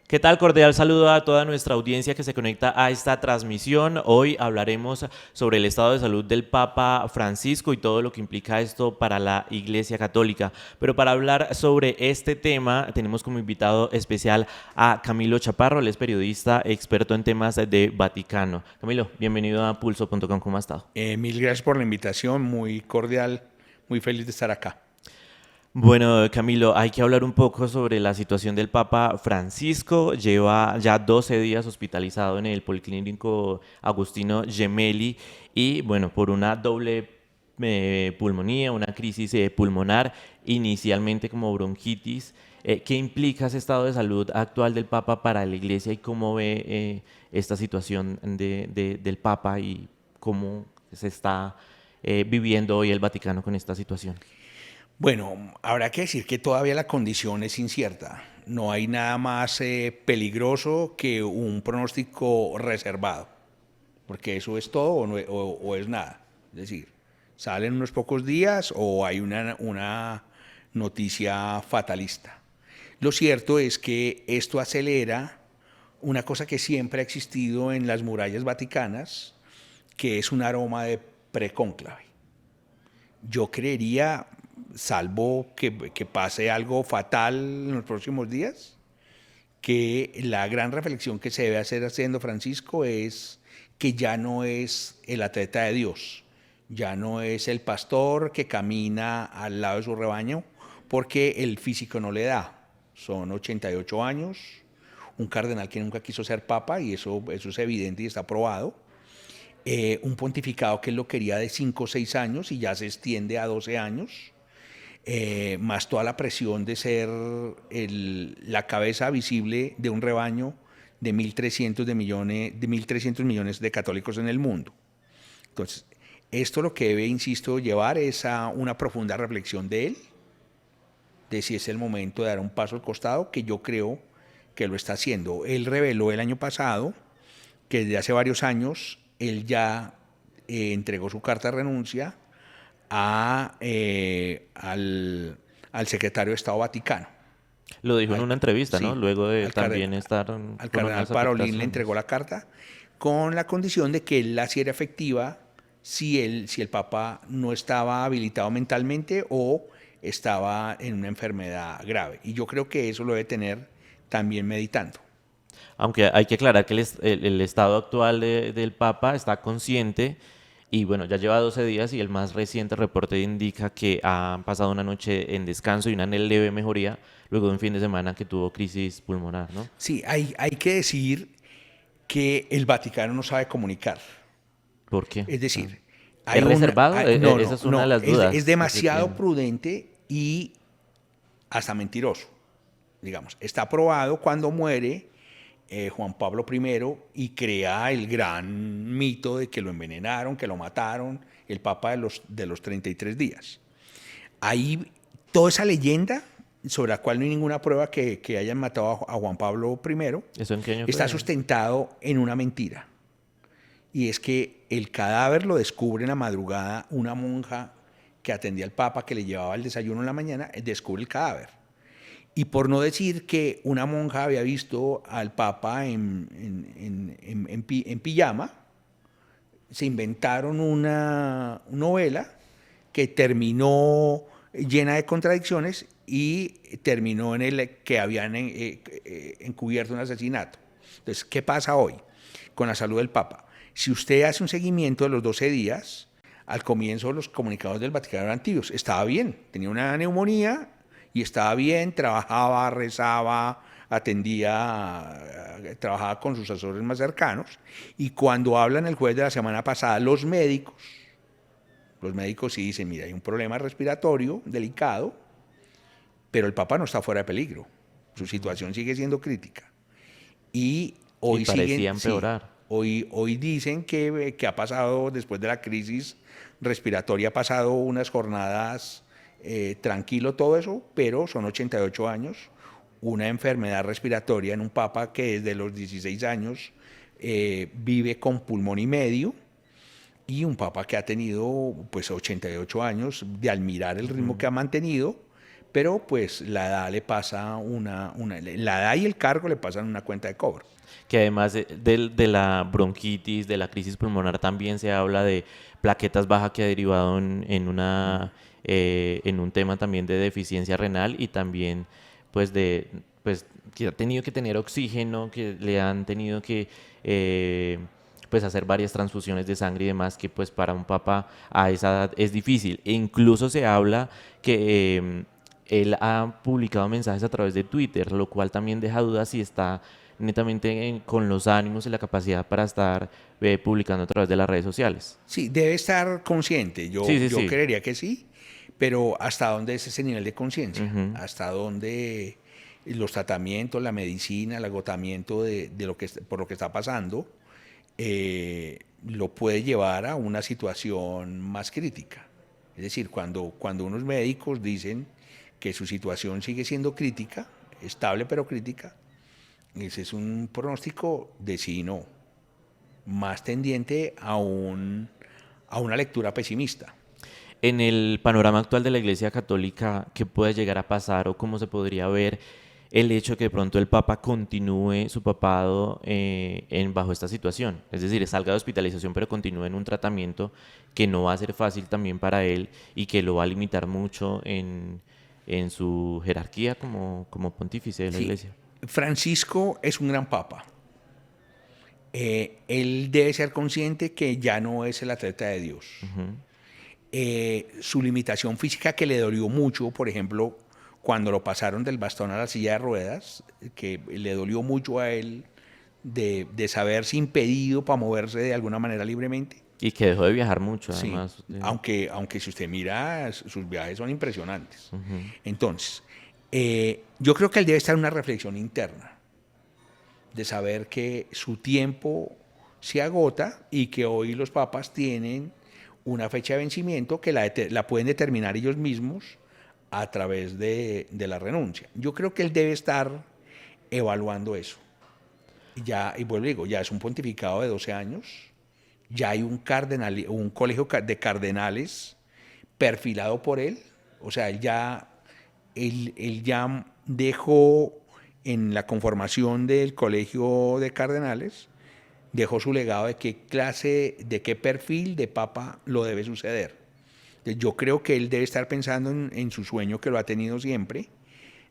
¿Qué tal? Cordial saludo a toda nuestra audiencia que se conecta a esta transmisión. Hoy hablaremos sobre el estado de salud del Papa Francisco y todo lo que implica esto para la Iglesia Católica. Pero para hablar sobre este tema tenemos como invitado especial a Camilo Chaparro, él es periodista experto en temas de Vaticano. Camilo, bienvenido a pulso.com, ¿cómo ha estado? Mil gracias por la invitación, muy cordial, muy feliz de estar acá. Bueno, Camilo, hay que hablar un poco sobre la situación del Papa Francisco. Lleva ya 12 días hospitalizado en el Policlínico Agustino Gemelli y, bueno, por una doble pulmonía, una crisis pulmonar, inicialmente como bronquitis. ¿Qué implica ese estado de salud actual del Papa para la Iglesia y cómo ve esta situación del Papa y cómo se está viviendo hoy el Vaticano con esta situación? Bueno, habrá que decir que todavía la condición es incierta. No hay nada más peligroso que un pronóstico reservado, porque eso es todo o es nada. Es decir, salen unos pocos días o hay una noticia fatalista. Lo cierto es que esto acelera una cosa que siempre ha existido en las murallas vaticanas, que es un aroma de precónclave. Yo creería, salvo que pase algo fatal en los próximos días, que la gran reflexión que se debe hacer haciendo Francisco es que ya no es el atleta de Dios, ya no es el pastor que camina al lado de su rebaño, porque el físico no le da. Son 88 años, un cardenal que nunca quiso ser papa, y eso es evidente y está probado. Un pontificado que él lo quería de 5 o 6 años y ya se extiende a 12 años, más toda la presión de ser la cabeza visible de un rebaño de 1.300 millones de católicos en el mundo. Entonces, esto lo que debe, insisto, llevar es a una profunda reflexión de él, de si es el momento de dar un paso al costado, que yo creo que lo está haciendo. Él reveló el año pasado que desde hace varios años él ya entregó su carta de renuncia al secretario de Estado Vaticano. Lo dijo en Al, una entrevista, ¿no? sí, Luego de al, también estar al con cardenal unas Parolín le entregó afectaciones. la carta con la condición de que él la hiciera efectiva si el Papa no estaba habilitado mentalmente o estaba en una enfermedad grave. Y yo creo que eso lo debe tener también meditando. Aunque hay que aclarar que el estado actual del Papa está consciente y bueno, ya lleva 12 días y el más reciente reporte indica que ha pasado una noche en descanso y una leve mejoría luego de un fin de semana que tuvo crisis pulmonar, ¿no? Sí, hay que decir que el Vaticano no sabe comunicar. ¿Por qué? Es O sea, decir, ¿es reservado? no, Esa no, es una de no, las es dudas que se demasiado tiene. prudente y hasta mentiroso, digamos. Está probado cuando muere Juan Pablo I y crea el gran mito de que lo envenenaron, que lo mataron, el Papa de los 33 días. Ahí, toda esa leyenda, sobre la cual no hay ninguna prueba que hayan matado a Juan Pablo I, ¿Eso en qué año está fue? sustentado en una mentira. Y es que el cadáver lo descubre en la madrugada una monja que atendía al Papa, que le llevaba el desayuno en la mañana, descubre el cadáver. Y por no decir que una monja había visto al Papa en pijama, se inventaron una novela que terminó llena de contradicciones y terminó en el que habían encubierto un asesinato. Entonces, ¿qué pasa hoy con la salud del Papa? Si usted hace un seguimiento de los 12 días, al comienzo los comunicados del Vaticano eran tibios. Estaba bien, tenía una neumonía y estaba bien, trabajaba, rezaba, atendía, trabajaba con sus asesores más cercanos. Y cuando hablan el jueves de la semana pasada, los médicos sí dicen, mira, hay un problema respiratorio delicado, pero el Papa no está fuera de peligro. Su situación sigue siendo crítica. Y Y hoy parecía siguen, sí, empeorar. hoy dicen que ha pasado, después de la crisis respiratoria, ha pasado unas jornadas tranquilo todo eso, pero son 88 años, una enfermedad respiratoria en un papa que desde los 16 años vive con pulmón y medio, y un papa que ha tenido pues 88 años de admirar el ritmo que ha mantenido, pero pues la edad le pasa la edad y el cargo le pasan una cuenta de cobro. Que además de la bronquitis, de la crisis pulmonar, también se habla de plaquetas bajas que ha derivado en un tema también de deficiencia renal y también pues pues que ha tenido que tener oxígeno, que le han tenido que pues hacer varias transfusiones de sangre y demás, que pues para un papá a esa edad es difícil. E incluso se habla que él ha publicado mensajes a través de Twitter, lo cual también deja dudas si está netamente con los ánimos y la capacidad para estar publicando a través de las redes sociales. Sí, debe estar consciente. Sí, sí, Yo sí. creería que sí, pero ¿hasta dónde es ese nivel de conciencia? Ujú. ¿Hasta dónde los tratamientos, la medicina, el agotamiento de por lo que está pasando lo puede llevar a una situación más crítica? Es decir, cuando unos médicos dicen que su situación sigue siendo crítica, estable pero crítica, ese es un pronóstico de sí y no, más tendiente a una lectura pesimista. En el panorama actual de la Iglesia Católica, ¿qué puede llegar a pasar o cómo se podría ver el hecho que de pronto el Papa continúe su papado bajo esta situación? Es decir, salga de hospitalización pero continúe en un tratamiento que no va a ser fácil también para él y que lo va a limitar mucho en su jerarquía como pontífice de la Sí, Iglesia. Francisco es un gran papa. Él debe ser consciente que ya no es el atleta de Dios. Ujú. Su limitación física que le dolió mucho, por ejemplo, cuando lo pasaron del bastón a la silla de ruedas, que le dolió mucho a él de saberse impedido para moverse de alguna manera libremente. Y que dejó de viajar mucho, Sí, además. aunque si usted mira, sus viajes son impresionantes. Ujú. Entonces, yo creo que él debe estar en una reflexión interna de saber que su tiempo se agota y que hoy los papas tienen una fecha de vencimiento que la pueden determinar ellos mismos a través de la renuncia. Yo creo que él debe estar evaluando eso. Y vuelvo y digo, ya es un pontificado de 12 años, ya hay un colegio de cardenales perfilado por él, o sea, él ya dejó en la conformación del colegio de cardenales, dejó su legado de qué clase, de qué perfil de papa lo debe suceder. Yo creo que él debe estar pensando en su sueño que lo ha tenido siempre,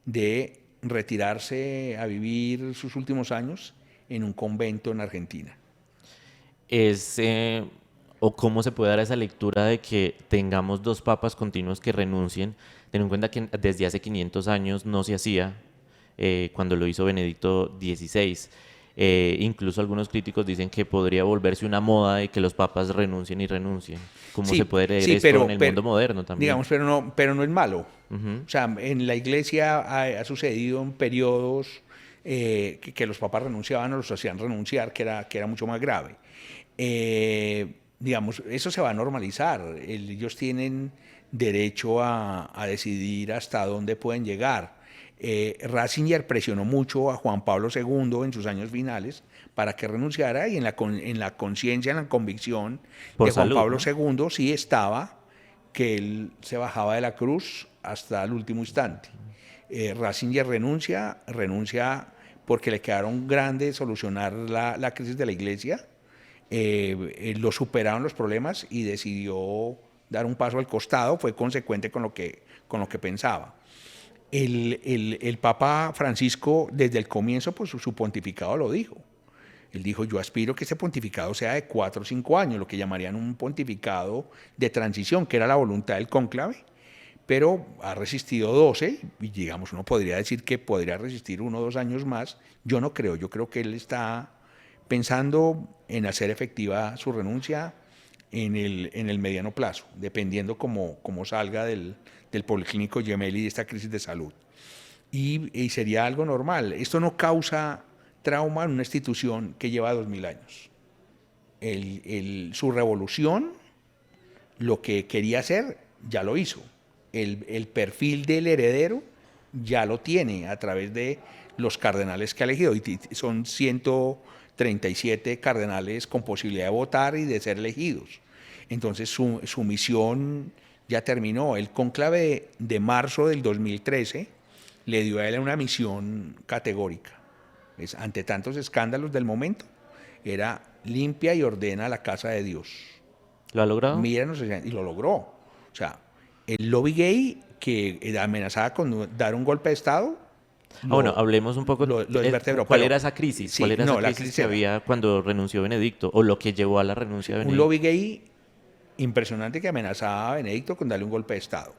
de retirarse a vivir sus últimos años en un convento en Argentina. Es, o cómo se puede dar esa lectura de que tengamos dos papas continuos que renuncien, teniendo en cuenta que desde hace 500 años no se hacía, cuando lo hizo Benedicto XVI. Incluso algunos críticos dicen que podría volverse una moda de que los papas renuncien y renuncien. ¿Cómo se Sí, puede leer sí, esto en el mundo moderno también? digamos, pero no es malo. Ujú. O sea, en la iglesia ha sucedido en periodos que los papas renunciaban o los hacían renunciar, que era mucho más grave. Digamos, eso se va a normalizar. Ellos tienen derecho a decidir hasta dónde pueden llegar. Ratzinger presionó mucho a Juan Pablo II en sus años finales para que renunciara y en la conciencia, en la convicción Por de Juan salud, Pablo ¿no? II sí estaba que él se bajaba de la cruz hasta el último instante. Ratzinger renuncia porque le quedaron grandes solucionar la crisis de la iglesia, lo superaron los problemas y decidió dar un paso al costado, fue consecuente con lo que pensaba. El Papa Francisco, desde el comienzo, pues su pontificado lo dijo. Él dijo, yo aspiro que ese pontificado sea de 4 o 5 años, lo que llamarían un pontificado de transición, que era la voluntad del cónclave, pero ha resistido 12 y digamos, uno podría decir que podría resistir 1 o 2 años más. Yo no creo, yo creo que él está pensando en hacer efectiva su renuncia en el mediano plazo, dependiendo cómo salga del Policlínico Gemelli de esta crisis de salud. Y sería algo normal. Esto no causa trauma en una institución que lleva 2000 años. Su revolución, lo que quería hacer, ya lo hizo. El perfil del heredero ya lo tiene a través de los cardenales que ha elegido. Y son 137 cardenales con posibilidad de votar y de ser elegidos. Entonces su misión ya terminó. El cónclave de marzo del 2013 le dio a él una misión categórica. Ante tantos escándalos del momento, era limpia y ordena la casa de Dios. ¿Lo ha logrado? Míranos, y lo logró. O sea, el lobby gay que amenazaba con dar un golpe de Estado, Bueno, lo, hablemos un poco. lo desvertebró. ¿Cuál Pero era esa crisis? sí, ¿Cuál era esa no, la crisis crisis que era había cuando renunció Benedicto? ¿O lo que llevó a la renuncia de un Benedicto? lobby gay impresionante que amenazaba a Benedicto con darle un golpe de Estado.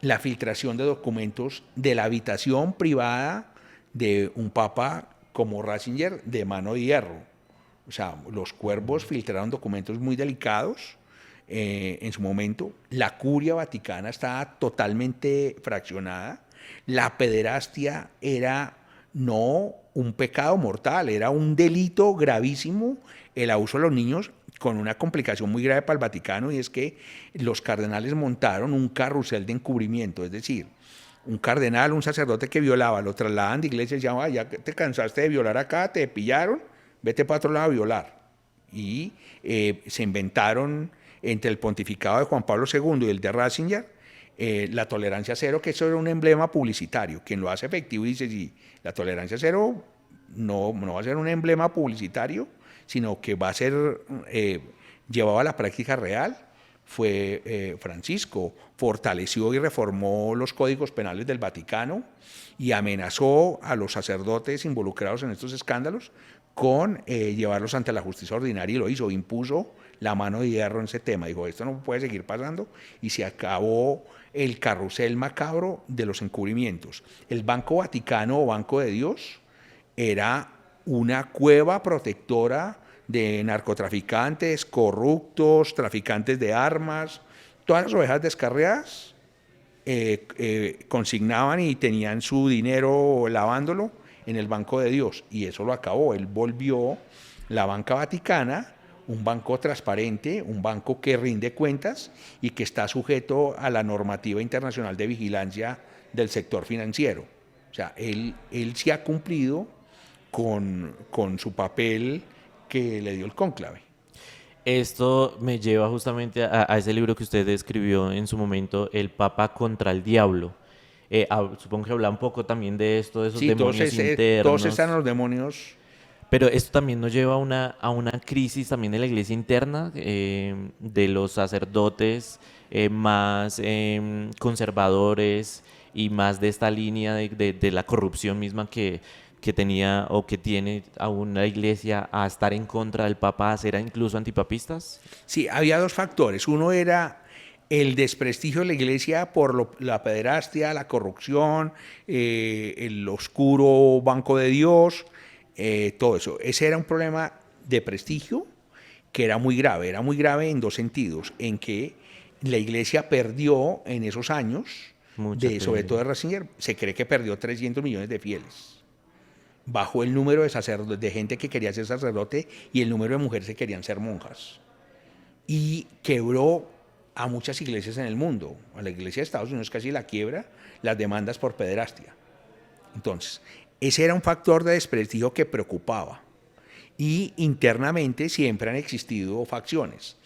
La filtración de documentos de la habitación privada de un papa como Ratzinger de mano de hierro. O sea, los cuervos filtraron documentos muy delicados en su momento. La curia vaticana estaba totalmente fraccionada. La pederastia era no un pecado mortal, era un delito gravísimo el abuso de los niños, con una complicación muy grave para el Vaticano, y es que los cardenales montaron un carrusel de encubrimiento. Es decir, un cardenal, un sacerdote que violaba, lo trasladan de iglesia y decían, ah, ya te cansaste de violar acá, te pillaron, vete para otro lado a violar. Y se inventaron entre el pontificado de Juan Pablo II y el de Ratzinger la tolerancia cero, que eso era un emblema publicitario. Quien lo hace efectivo dice, sí, la tolerancia cero no va a ser un emblema publicitario, sino que va a ser llevado a la práctica real. Fue Francisco, fortaleció y reformó los códigos penales del Vaticano y amenazó a los sacerdotes involucrados en estos escándalos con llevarlos ante la justicia ordinaria, y lo hizo, impuso la mano de hierro en ese tema. Dijo, esto no puede seguir pasando, y se acabó el carrusel macabro de los encubrimientos. El Banco Vaticano o Banco de Dios era una cueva protectora de narcotraficantes, corruptos, traficantes de armas. Todas las ovejas descarriadas consignaban y tenían su dinero lavándolo en el Banco de Dios, y eso lo acabó. Él volvió la banca vaticana un banco transparente, un banco que rinde cuentas y que está sujeto a la normativa internacional de vigilancia del sector financiero. O sea, él sí ha cumplido con su papel que le dio el cónclave. Esto me lleva justamente a ese libro que usted escribió en su momento, El Papa contra el Diablo. Supongo que habla un poco también de esto, de esos Sí, demonios todos están internos. los demonios. Pero esto también nos lleva a una crisis también de la iglesia interna, de los sacerdotes más conservadores y más de esta línea de la corrupción misma que tenía o que tiene aún la iglesia, a estar en contra del papa, a ser incluso antipapistas. Sí, había dos factores. Uno era el desprestigio de la iglesia por la pederastia, la corrupción, el oscuro banco de Dios, todo eso. Ese era un problema de prestigio que era muy grave en dos sentidos, en que la iglesia perdió en esos años, Mucha sobre todo credibilidad. de Ratzinger, se cree que perdió 300 millones de fieles. Bajó el número de gente que quería ser sacerdote, y el número de mujeres que querían ser monjas. Y quebró a muchas iglesias en el mundo. A la iglesia de Estados Unidos casi la quiebra las demandas por pederastia. Entonces, ese era un factor de desprestigio que preocupaba. Y internamente siempre han existido facciones.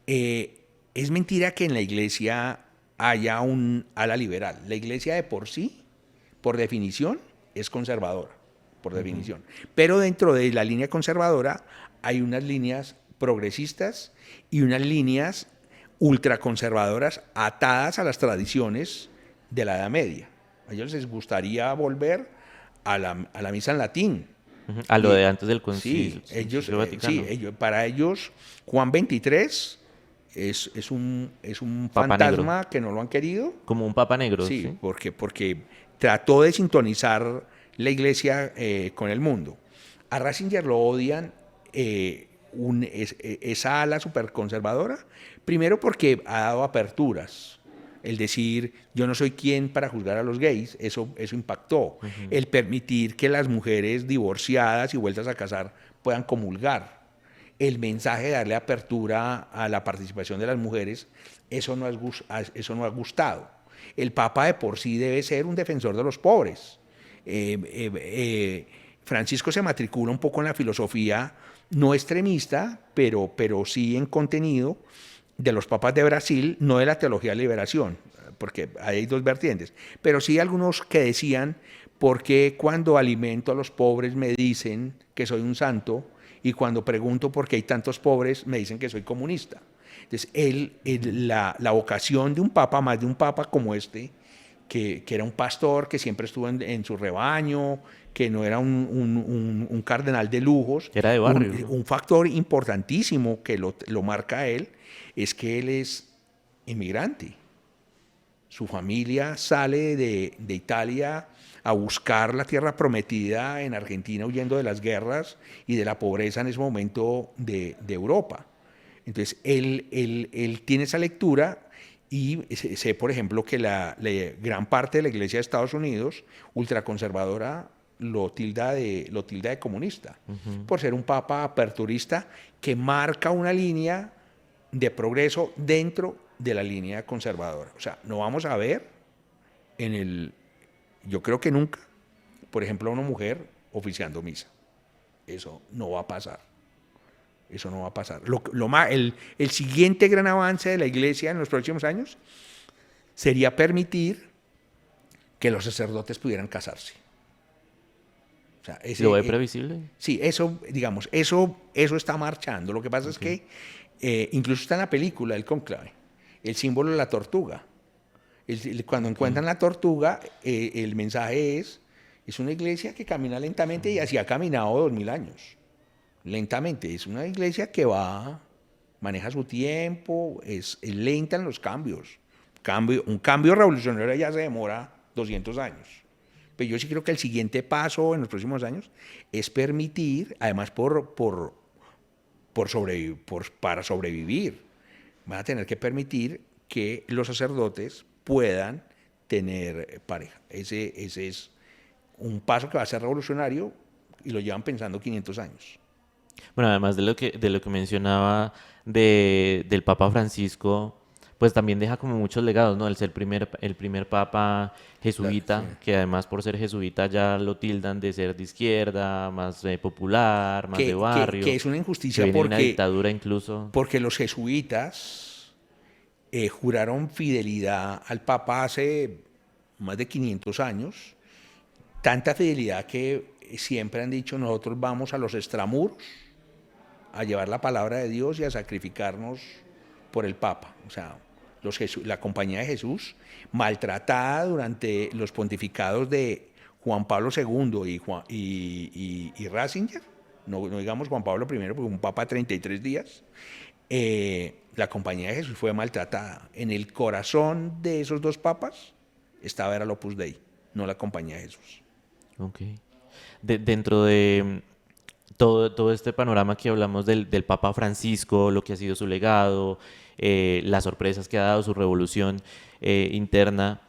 Es mentira que en la iglesia haya un ala liberal. La iglesia de por sí, por definición, es conservadora, por definición. Pero dentro de la línea conservadora hay unas líneas progresistas y unas líneas ultraconservadoras atadas a las tradiciones de la Edad Media. A ellos les gustaría volver a la misa en latín. Ujú. A lo Y, de antes del sí, Concilio Vaticano. para ellos Juan XXIII es un Papa negro. fantasma que no lo han querido. Como un papa negro, Sí, ¿sí? porque trató de sintonizar la iglesia con el mundo. A Ratzinger lo odian esa ala superconservadora, primero porque ha dado aperturas. El decir, yo no soy quien para juzgar a los gays, eso impactó. El permitir que las mujeres divorciadas y vueltas a casar puedan comulgar. El mensaje de darle apertura a la participación de las mujeres, eso no ha gustado. El Papa de por sí debe ser un defensor de los pobres. Francisco se matricula un poco en la filosofía no extremista, pero sí en contenido de los papas de Brasil, no de la teología de liberación, porque hay dos vertientes, pero sí algunos que decían, ¿por qué cuando alimento a los pobres me dicen que soy un santo y cuando pregunto por qué hay tantos pobres me dicen que soy comunista? Entonces, la vocación de un papa, más de un papa como este, que era un pastor, que siempre estuvo en su rebaño, que no era un cardenal de lujos, Era de barrio, ¿no? un factor importantísimo que lo marca a él es que él es inmigrante. Su familia sale de Italia a buscar la tierra prometida en Argentina, huyendo de las guerras y de la pobreza en ese momento de Europa. Entonces, él tiene esa lectura y sé, por ejemplo, que gran parte de la iglesia de Estados Unidos, ultraconservadora, lo tilda de comunista, por ser un papa aperturista que marca una línea de progreso dentro de la línea conservadora. O sea, no vamos a ver yo creo que nunca, por ejemplo, a una mujer oficiando misa. Eso no va a pasar. Eso no va a pasar. El siguiente gran avance de la iglesia en los próximos años sería permitir que los sacerdotes pudieran casarse. O sea, ¿Lo ve previsible? sí, eso, digamos, eso está marchando. Lo que pasa es que incluso está en la película El Cónclave, el símbolo de la tortuga. Cuando encuentran la tortuga, el mensaje es una iglesia que camina lentamente y así ha caminado 2000 años. Lentamente, es una iglesia que maneja su tiempo, es lenta en los cambios. Un cambio revolucionario ya se demora 200 años. Pero yo sí creo que el siguiente paso en los próximos años es permitir, además para sobrevivir, van a tener que permitir que los sacerdotes puedan tener pareja. Ese es un paso que va a ser revolucionario y lo llevan pensando 500 años. Bueno, además de lo que mencionaba del Papa Francisco, pues también deja como muchos legados, ¿no? El ser el primer papa Sí. jesuita, que además por ser jesuita ya lo tildan de ser de izquierda, más popular, más de Que barrio, es una que injusticia viene de una dictadura incluso. porque los jesuitas juraron fidelidad al Papa hace más de 500 años, tanta fidelidad que siempre han dicho nosotros vamos a los extramuros a llevar la palabra de Dios y a sacrificarnos por el Papa. O sea, la Compañía de Jesús, maltratada durante los pontificados de Juan Pablo II y Ratzinger, no digamos Juan Pablo I, porque un papa de 33 días, la Compañía de Jesús fue maltratada. En el corazón de esos dos papas estaba el Opus Dei, no la Compañía de Jesús. Ok. Dentro de todo este panorama que hablamos del Papa Francisco, lo que ha sido su legado, las sorpresas que ha dado su revolución interna,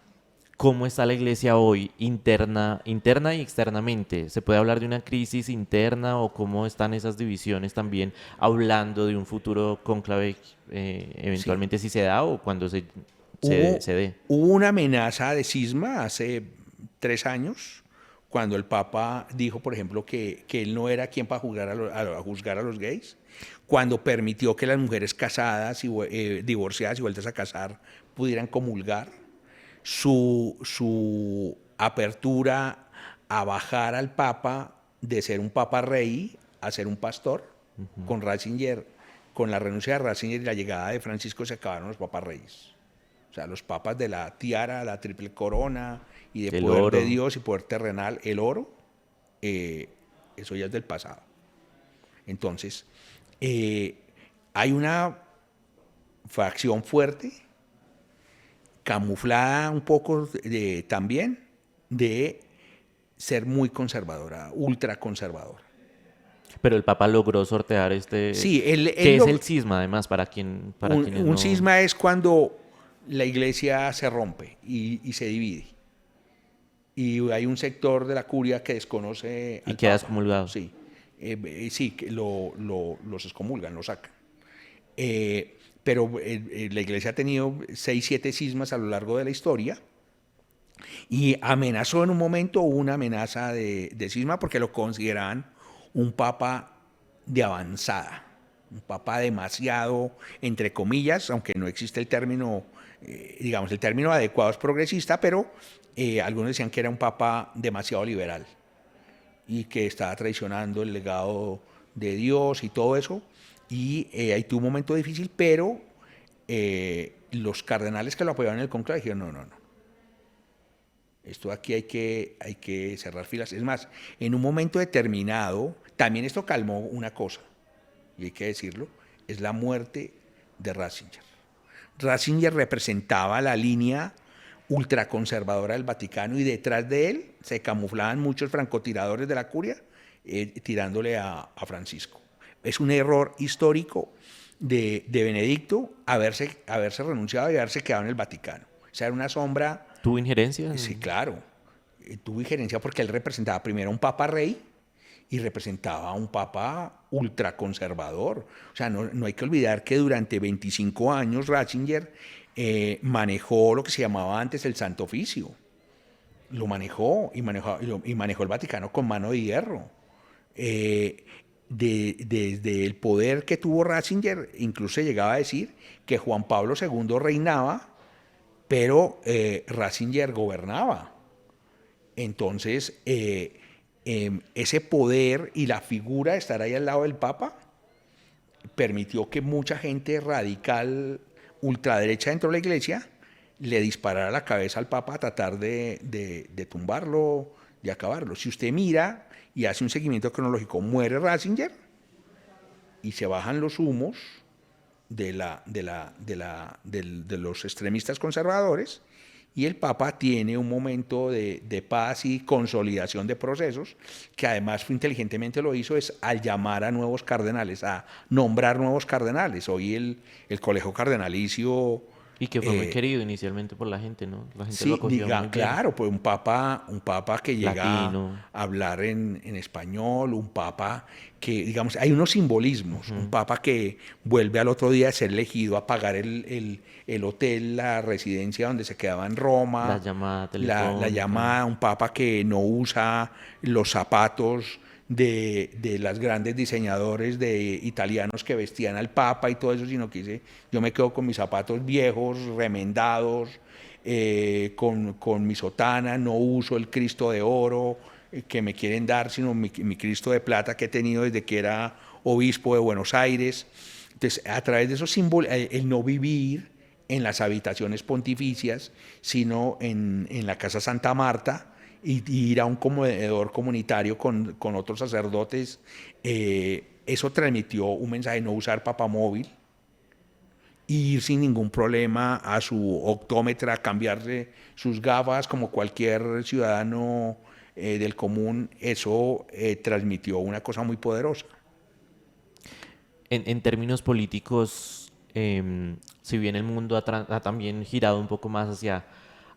¿cómo está la iglesia hoy, interna y externamente? ¿Se puede hablar de una crisis interna o cómo están esas divisiones también, hablando de un futuro cónclave, Sí. eventualmente si se da o cuando Hubo, se dé? hubo una amenaza de cisma hace 3 años, cuando el Papa dijo, por ejemplo, que él no era quien para juzgar a los gays, cuando permitió que las mujeres casadas y divorciadas y vueltas a casar pudieran comulgar, su apertura a bajar al Papa de ser un Papa rey a ser un pastor, con Ratzinger, con la renuncia de Ratzinger y la llegada de Francisco se acabaron los papas reyes. O sea, los papas de la tiara, la triple corona y de El poder de oro. Dios y poder terrenal, el oro, eso ya es del pasado. Entonces, hay una facción fuerte, camuflada un poco también, de ser muy conservadora, ultra conservadora. Pero el Papa logró sortear este, Sí, ¿qué es el cisma además para quienes un no... cisma es cuando la iglesia se rompe y se divide. Y hay un sector de la curia que desconoce Y al queda Papa. excomulgado? Sí, sí, que los excomulgan, los sacan. Pero la iglesia ha tenido 6, 7 cismas a lo largo de la historia y amenazó en un momento, hubo una amenaza de cisma porque lo consideraban un papa de avanzada, un papa demasiado, entre comillas, aunque no existe el término, digamos, el término adecuado es progresista, pero algunos decían que era un papa demasiado liberal y que estaba traicionando el legado de Dios y todo eso. Y ahí tuvo un momento difícil, pero los cardenales que lo apoyaban en el conclave dijeron, no, no, no, esto aquí hay que cerrar filas. Es más, en un momento determinado, también esto calmó una cosa, y hay que decirlo, es la muerte de Ratzinger. Ratzinger representaba la línea ultraconservadora del Vaticano y detrás de él se camuflaban muchos francotiradores de la curia tirándole a Francisco. Es un error histórico de Benedicto haberse renunciado y haberse quedado en el Vaticano. O sea, era una sombra. ¿Tuvo injerencia? Sí, claro. Tuvo injerencia porque él representaba primero a un papa rey y representaba a un papa ultraconservador. O sea, no hay que olvidar que durante 25 años Ratzinger manejó lo que se llamaba antes el Santo Oficio. Lo manejó y manejó el Vaticano con mano de hierro. Desde el poder que tuvo Ratzinger, incluso se llegaba a decir que Juan Pablo II reinaba, pero Ratzinger gobernaba. Entonces, ese poder y la figura de estar ahí al lado del Papa permitió que mucha gente radical, ultraderecha dentro de la iglesia, le disparara la cabeza al Papa a tratar de tumbarlo, de acabarlo. Si usted mira y hace un seguimiento cronológico, muere Ratzinger y se bajan los humos de los extremistas conservadores y el Papa tiene un momento de paz y consolidación de procesos, que además inteligentemente lo hizo es al llamar a nuevos cardenales, a nombrar nuevos cardenales. Hoy el colegio cardenalicio. Y que fue muy querido inicialmente por la gente, ¿no? La gente lo Sí, acogió muy bien. claro, pues un papa que llega Latino. a hablar en español, un papa que, digamos, hay unos simbolismos, un papa que vuelve al otro día a ser elegido a pagar el hotel, la residencia donde se quedaba en Roma, La llamada la telefónica. llamada, un papa que no usa los zapatos de las grandes diseñadores italianos que vestían al Papa y todo eso, sino que dice, yo me quedo con mis zapatos viejos, remendados, con mi sotana, no uso el Cristo de oro que me quieren dar, sino mi Cristo de plata que he tenido desde que era obispo de Buenos Aires. Entonces, a través de esos símbolos, el no vivir en las habitaciones pontificias, sino en la Casa Santa Marta, y ir a un comedor comunitario con otros sacerdotes, eso transmitió un mensaje de no usar papamóvil, ir sin ningún problema a su optómetra, cambiarse sus gafas como cualquier ciudadano del común. Eso transmitió una cosa muy poderosa. En términos políticos, si bien el mundo ha también girado un poco más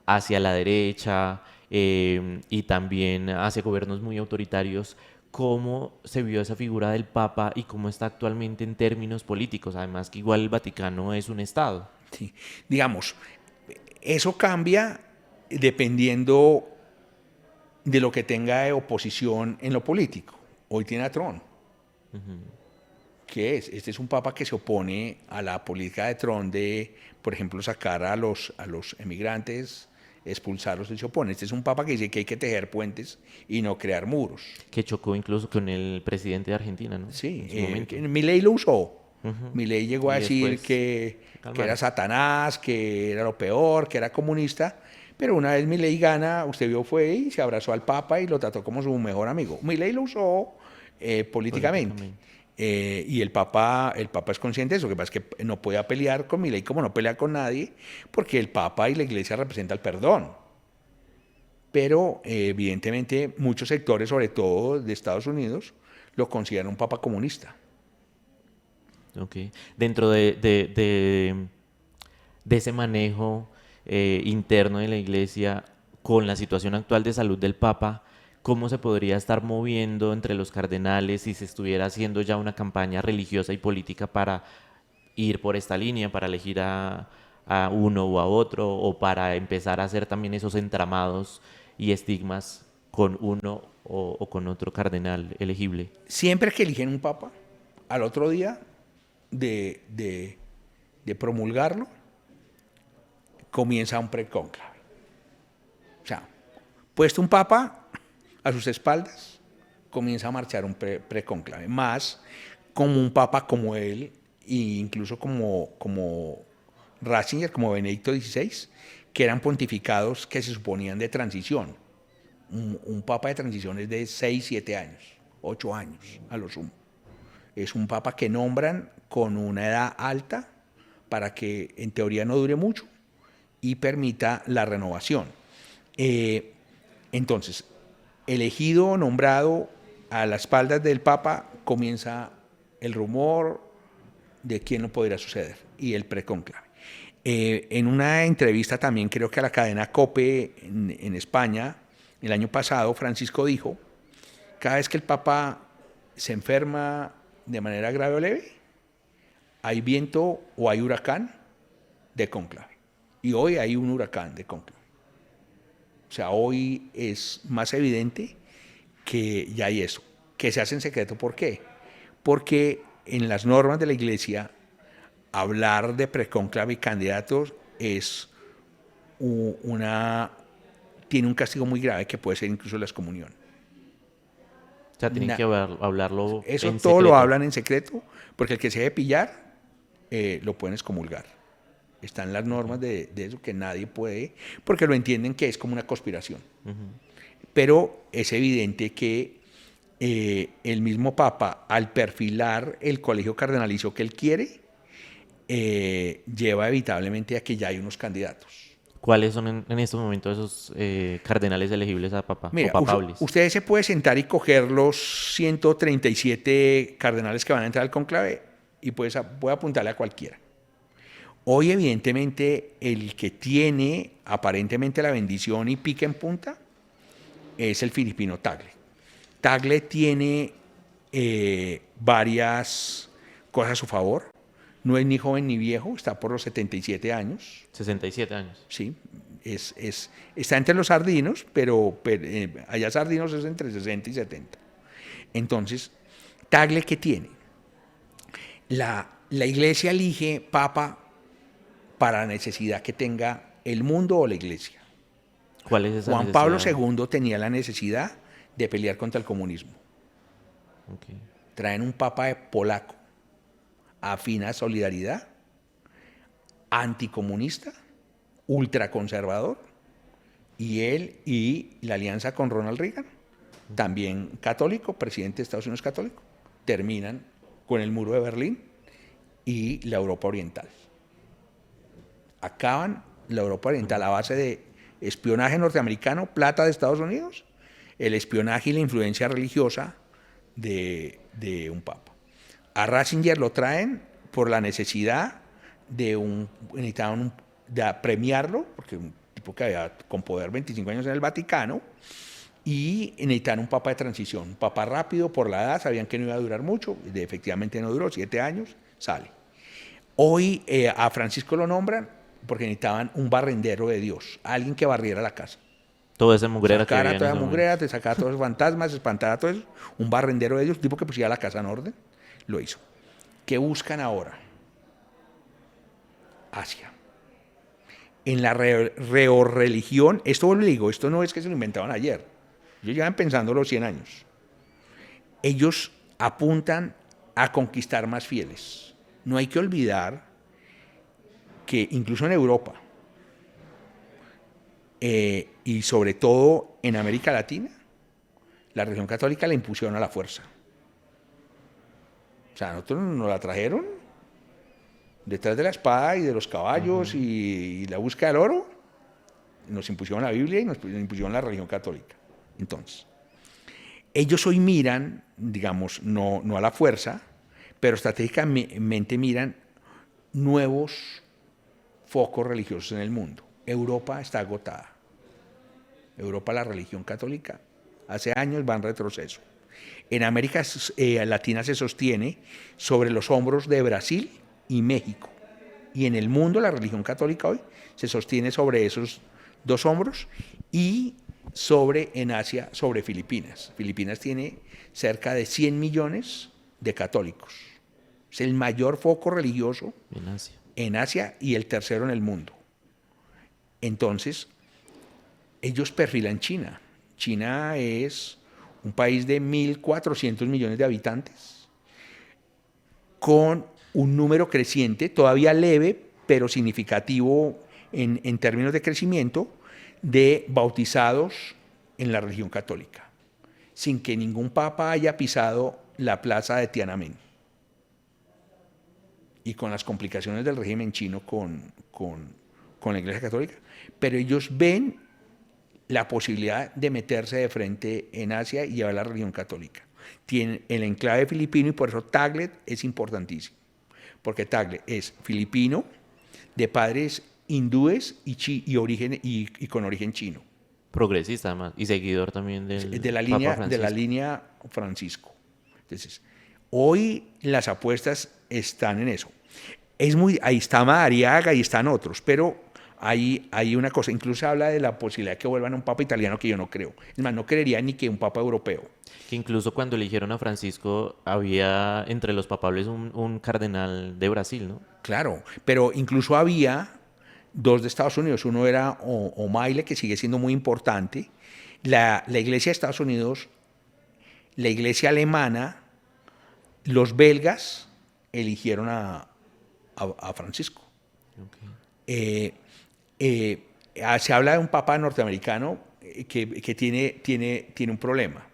hacia la derecha y también hacia gobiernos muy autoritarios, ¿cómo se vio esa figura del Papa y cómo está actualmente en términos políticos? Además que igual el Vaticano es un Estado. Sí. Digamos, eso cambia dependiendo de lo que tenga de oposición en lo político. Hoy tiene a Trump. ¿Qué es? Este es un papa que se opone a la política de Trump de, por ejemplo, sacar a los emigrantes, expulsarlos, él se opone. Este es un papa que dice que hay que tejer puentes y no crear muros. Que chocó incluso con el presidente de Argentina, ¿no? Sí, En su momento. Milei lo usó. Milei llegó a Y decir después que calmaron. era Satanás, que era lo peor, que era comunista, pero una vez Milei gana, usted vio, fue y se abrazó al Papa y lo trató como su mejor amigo. Milei lo usó políticamente. Y el Papa es consciente de eso, que pasa es que no puede pelear con Milei como no pelea con nadie, porque el Papa y la Iglesia representan el perdón. Pero evidentemente muchos sectores, sobre todo de Estados Unidos, lo consideran un Papa comunista. Ok. Dentro de ese manejo interno de la Iglesia con la situación actual de salud del Papa, ¿cómo se podría estar moviendo entre los cardenales si se estuviera haciendo ya una campaña religiosa y política para ir por esta línea, para elegir a uno o a otro, o para empezar a hacer también esos entramados y estigmas con uno o con otro cardenal elegible? Siempre que eligen un Papa, al otro día de promulgarlo, comienza un precónclave. O sea, puesto un papa a sus espaldas, comienza a marchar un precónclave. Más como un papa como él, e incluso como Ratzinger, como Benedicto XVI, que eran pontificados que se suponían de transición. Un papa de transición es de 6, 7 años, 8 años a lo sumo. Es un papa que nombran con una edad alta para que en teoría no dure mucho y permita la renovación. Entonces, elegido o nombrado a las espaldas del papa, comienza el rumor de quién no podrá suceder y el precónclave. En una entrevista también, creo que a la cadena COPE en España, el año pasado, Francisco dijo, cada vez que el papa se enferma de manera grave o leve, hay viento o hay huracán de cónclave. Y hoy hay un huracán de cónclave. O sea, hoy es más evidente que ya hay eso, que se hace en secreto. ¿Por qué? Porque en las normas de la Iglesia, hablar de precónclave y candidatos es tiene un castigo muy grave que puede ser incluso la excomunión. O sea, tienen que hablarlo Eso en todo lo secreto. hablan en secreto, porque el que se debe pillar lo pueden excomulgar. Están las normas de eso que nadie puede, porque lo entienden que es como una conspiración. Pero es evidente que el mismo Papa, al perfilar el colegio cardenalicio que él quiere, lleva evitablemente a que ya hay unos candidatos. ¿Cuáles son en estos momentos esos cardenales elegibles a papa o Mira, papables? usted se puede sentar y coger los 137 cardenales que van a entrar al conclave y puede apuntarle a cualquiera. Hoy, evidentemente, el que tiene aparentemente la bendición y pica en punta es el filipino Tagle. Tagle tiene varias cosas a su favor. No es ni joven ni viejo, está por los 77 años. 67 años. Sí, está entre los sardinos, pero allá sardinos es entre 60 y 70. Entonces, Tagle, ¿qué tiene? La iglesia elige papa para la necesidad que tenga el mundo o la iglesia. ¿Cuál es esa Juan necesidad? Pablo II tenía la necesidad de pelear contra el comunismo. Okay. Traen un papa polaco, afín a Solidaridad, anticomunista, ultraconservador, y él y la alianza con Ronald Reagan, también católico, presidente de Estados Unidos católico, terminan con el muro de Berlín y la Europa Oriental. Acaban la Europa Oriental a base de espionaje norteamericano, plata de Estados Unidos, el espionaje y la influencia religiosa de un papa. A Ratzinger lo traen por la necesidad necesitaban de premiarlo, porque un tipo que había con poder 25 años en el Vaticano, y necesitaban un papa de transición, un papa rápido por la edad, sabían que no iba a durar mucho, efectivamente no duró, 7 años, sale. Hoy a Francisco lo nombran porque necesitaban un barrendero de Dios, alguien que barriera la casa. Toda esa mugrera que Sacara había en toda ese la momento. mugrera, te sacara todos los fantasmas, espantara todo eso, un barrendero de Dios, un tipo que pusiera la casa en orden, lo hizo. ¿Qué buscan ahora? Asia. En la reorreligión, esto lo digo, esto no es que se lo inventaron ayer, ellos llevan pensándolo 100 años. Ellos apuntan a conquistar más fieles. No hay que olvidar que incluso en Europa, y sobre todo en América Latina, la religión católica la impusieron a la fuerza. O sea, nosotros nos la trajeron detrás de la espada y de los caballos y la búsqueda del oro, nos impusieron la Biblia y nos impusieron la religión católica. Entonces, ellos hoy miran, digamos, no a la fuerza, pero estratégicamente miran nuevos focos religiosos en el mundo. Europa está agotada. Europa, la religión católica, hace años va en retroceso. En América Latina se sostiene sobre los hombros de Brasil y México. Y en el mundo la religión católica hoy se sostiene sobre esos dos hombros y en Asia, sobre Filipinas. Filipinas tiene cerca de 100 millones de católicos. Es el mayor foco religioso En Asia. en Asia y el tercero en el mundo. Entonces, ellos perfilan China. China es un país de 1.400 millones de habitantes, con un número creciente, todavía leve, pero significativo en términos de crecimiento, de bautizados en la religión católica, sin que ningún papa haya pisado la plaza de Tiananmen. Y con las complicaciones del régimen chino con la Iglesia Católica, pero ellos ven la posibilidad de meterse de frente en Asia y llevar la religión católica. Tienen el enclave filipino y por eso Tagle es importantísimo, porque Tagle es filipino, de padres hindúes y con origen chino, Progresista además. Y seguidor también del de la Papa línea, Francisco. Francisco. Entonces, hoy las apuestas están en eso. Ahí está Madariaga y están otros, pero hay una cosa, incluso se habla de la posibilidad de que vuelvan a un papa italiano que yo no creo. Es más, no creería ni que un papa europeo. Que incluso cuando eligieron a Francisco había entre los papables un cardenal de Brasil, ¿no? Claro, pero incluso había dos de Estados Unidos. Uno era O'Malley, que sigue siendo muy importante. La iglesia de Estados Unidos, la iglesia alemana, los belgas eligieron a Francisco. Okay. Se habla de un papa norteamericano que tiene un problema.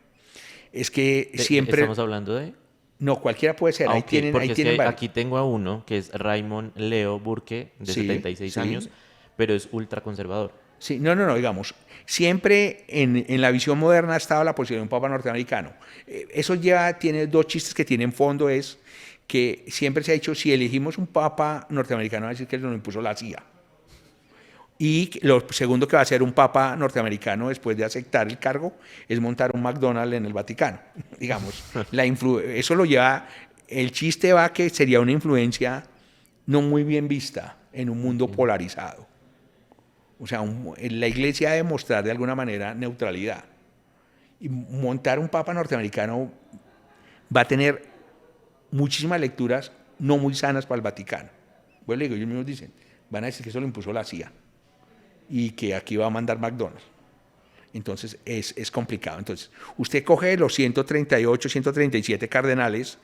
Es que siempre... Estamos hablando de... No, cualquiera puede ser. Ah, Ahí ok, tienen, porque ahí es tienen que varios. aquí tengo a uno que es Raymond Leo Burke, de Sí, 76 sí. años, pero es ultraconservador. Sí, no, digamos, siempre en la visión moderna ha estado la posibilidad de un papa norteamericano. Eso tiene dos chistes que tienen fondo, es que siempre se ha dicho, si elegimos un papa norteamericano, va a decir que lo impuso la CIA. Y lo segundo que va a hacer un papa norteamericano después de aceptar el cargo es montar un McDonald's en el Vaticano. Digamos, eso lo lleva, el chiste va que sería una influencia no muy bien vista en un mundo polarizado. O sea, la iglesia debe mostrar de alguna manera neutralidad. Y montar un papa norteamericano va a tener muchísimas lecturas no muy sanas para el Vaticano. Bueno, le digo, ellos mismos dicen, van a decir que eso lo impuso la CIA y que aquí va a mandar McDonald's. Entonces es complicado. Entonces, usted coge los 138, 137 cardenales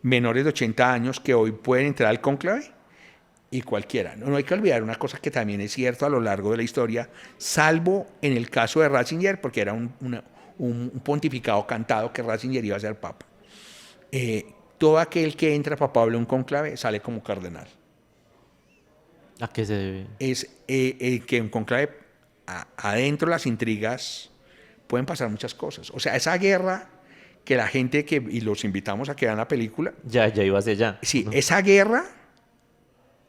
menores de 80 años que hoy pueden entrar al cónclave y cualquiera. No hay que olvidar una cosa que también es cierto a lo largo de la historia, salvo en el caso de Ratzinger, porque era un pontificado cantado que Ratzinger iba a ser papa. Todo aquel que entra papable a un cónclave sale como cardenal. ¿A qué se debe? Es que en conclave adentro las intrigas pueden pasar muchas cosas. O sea, esa guerra que la gente y los invitamos a que vean la película, Ya iba hacia allá. sí, ¿No? esa guerra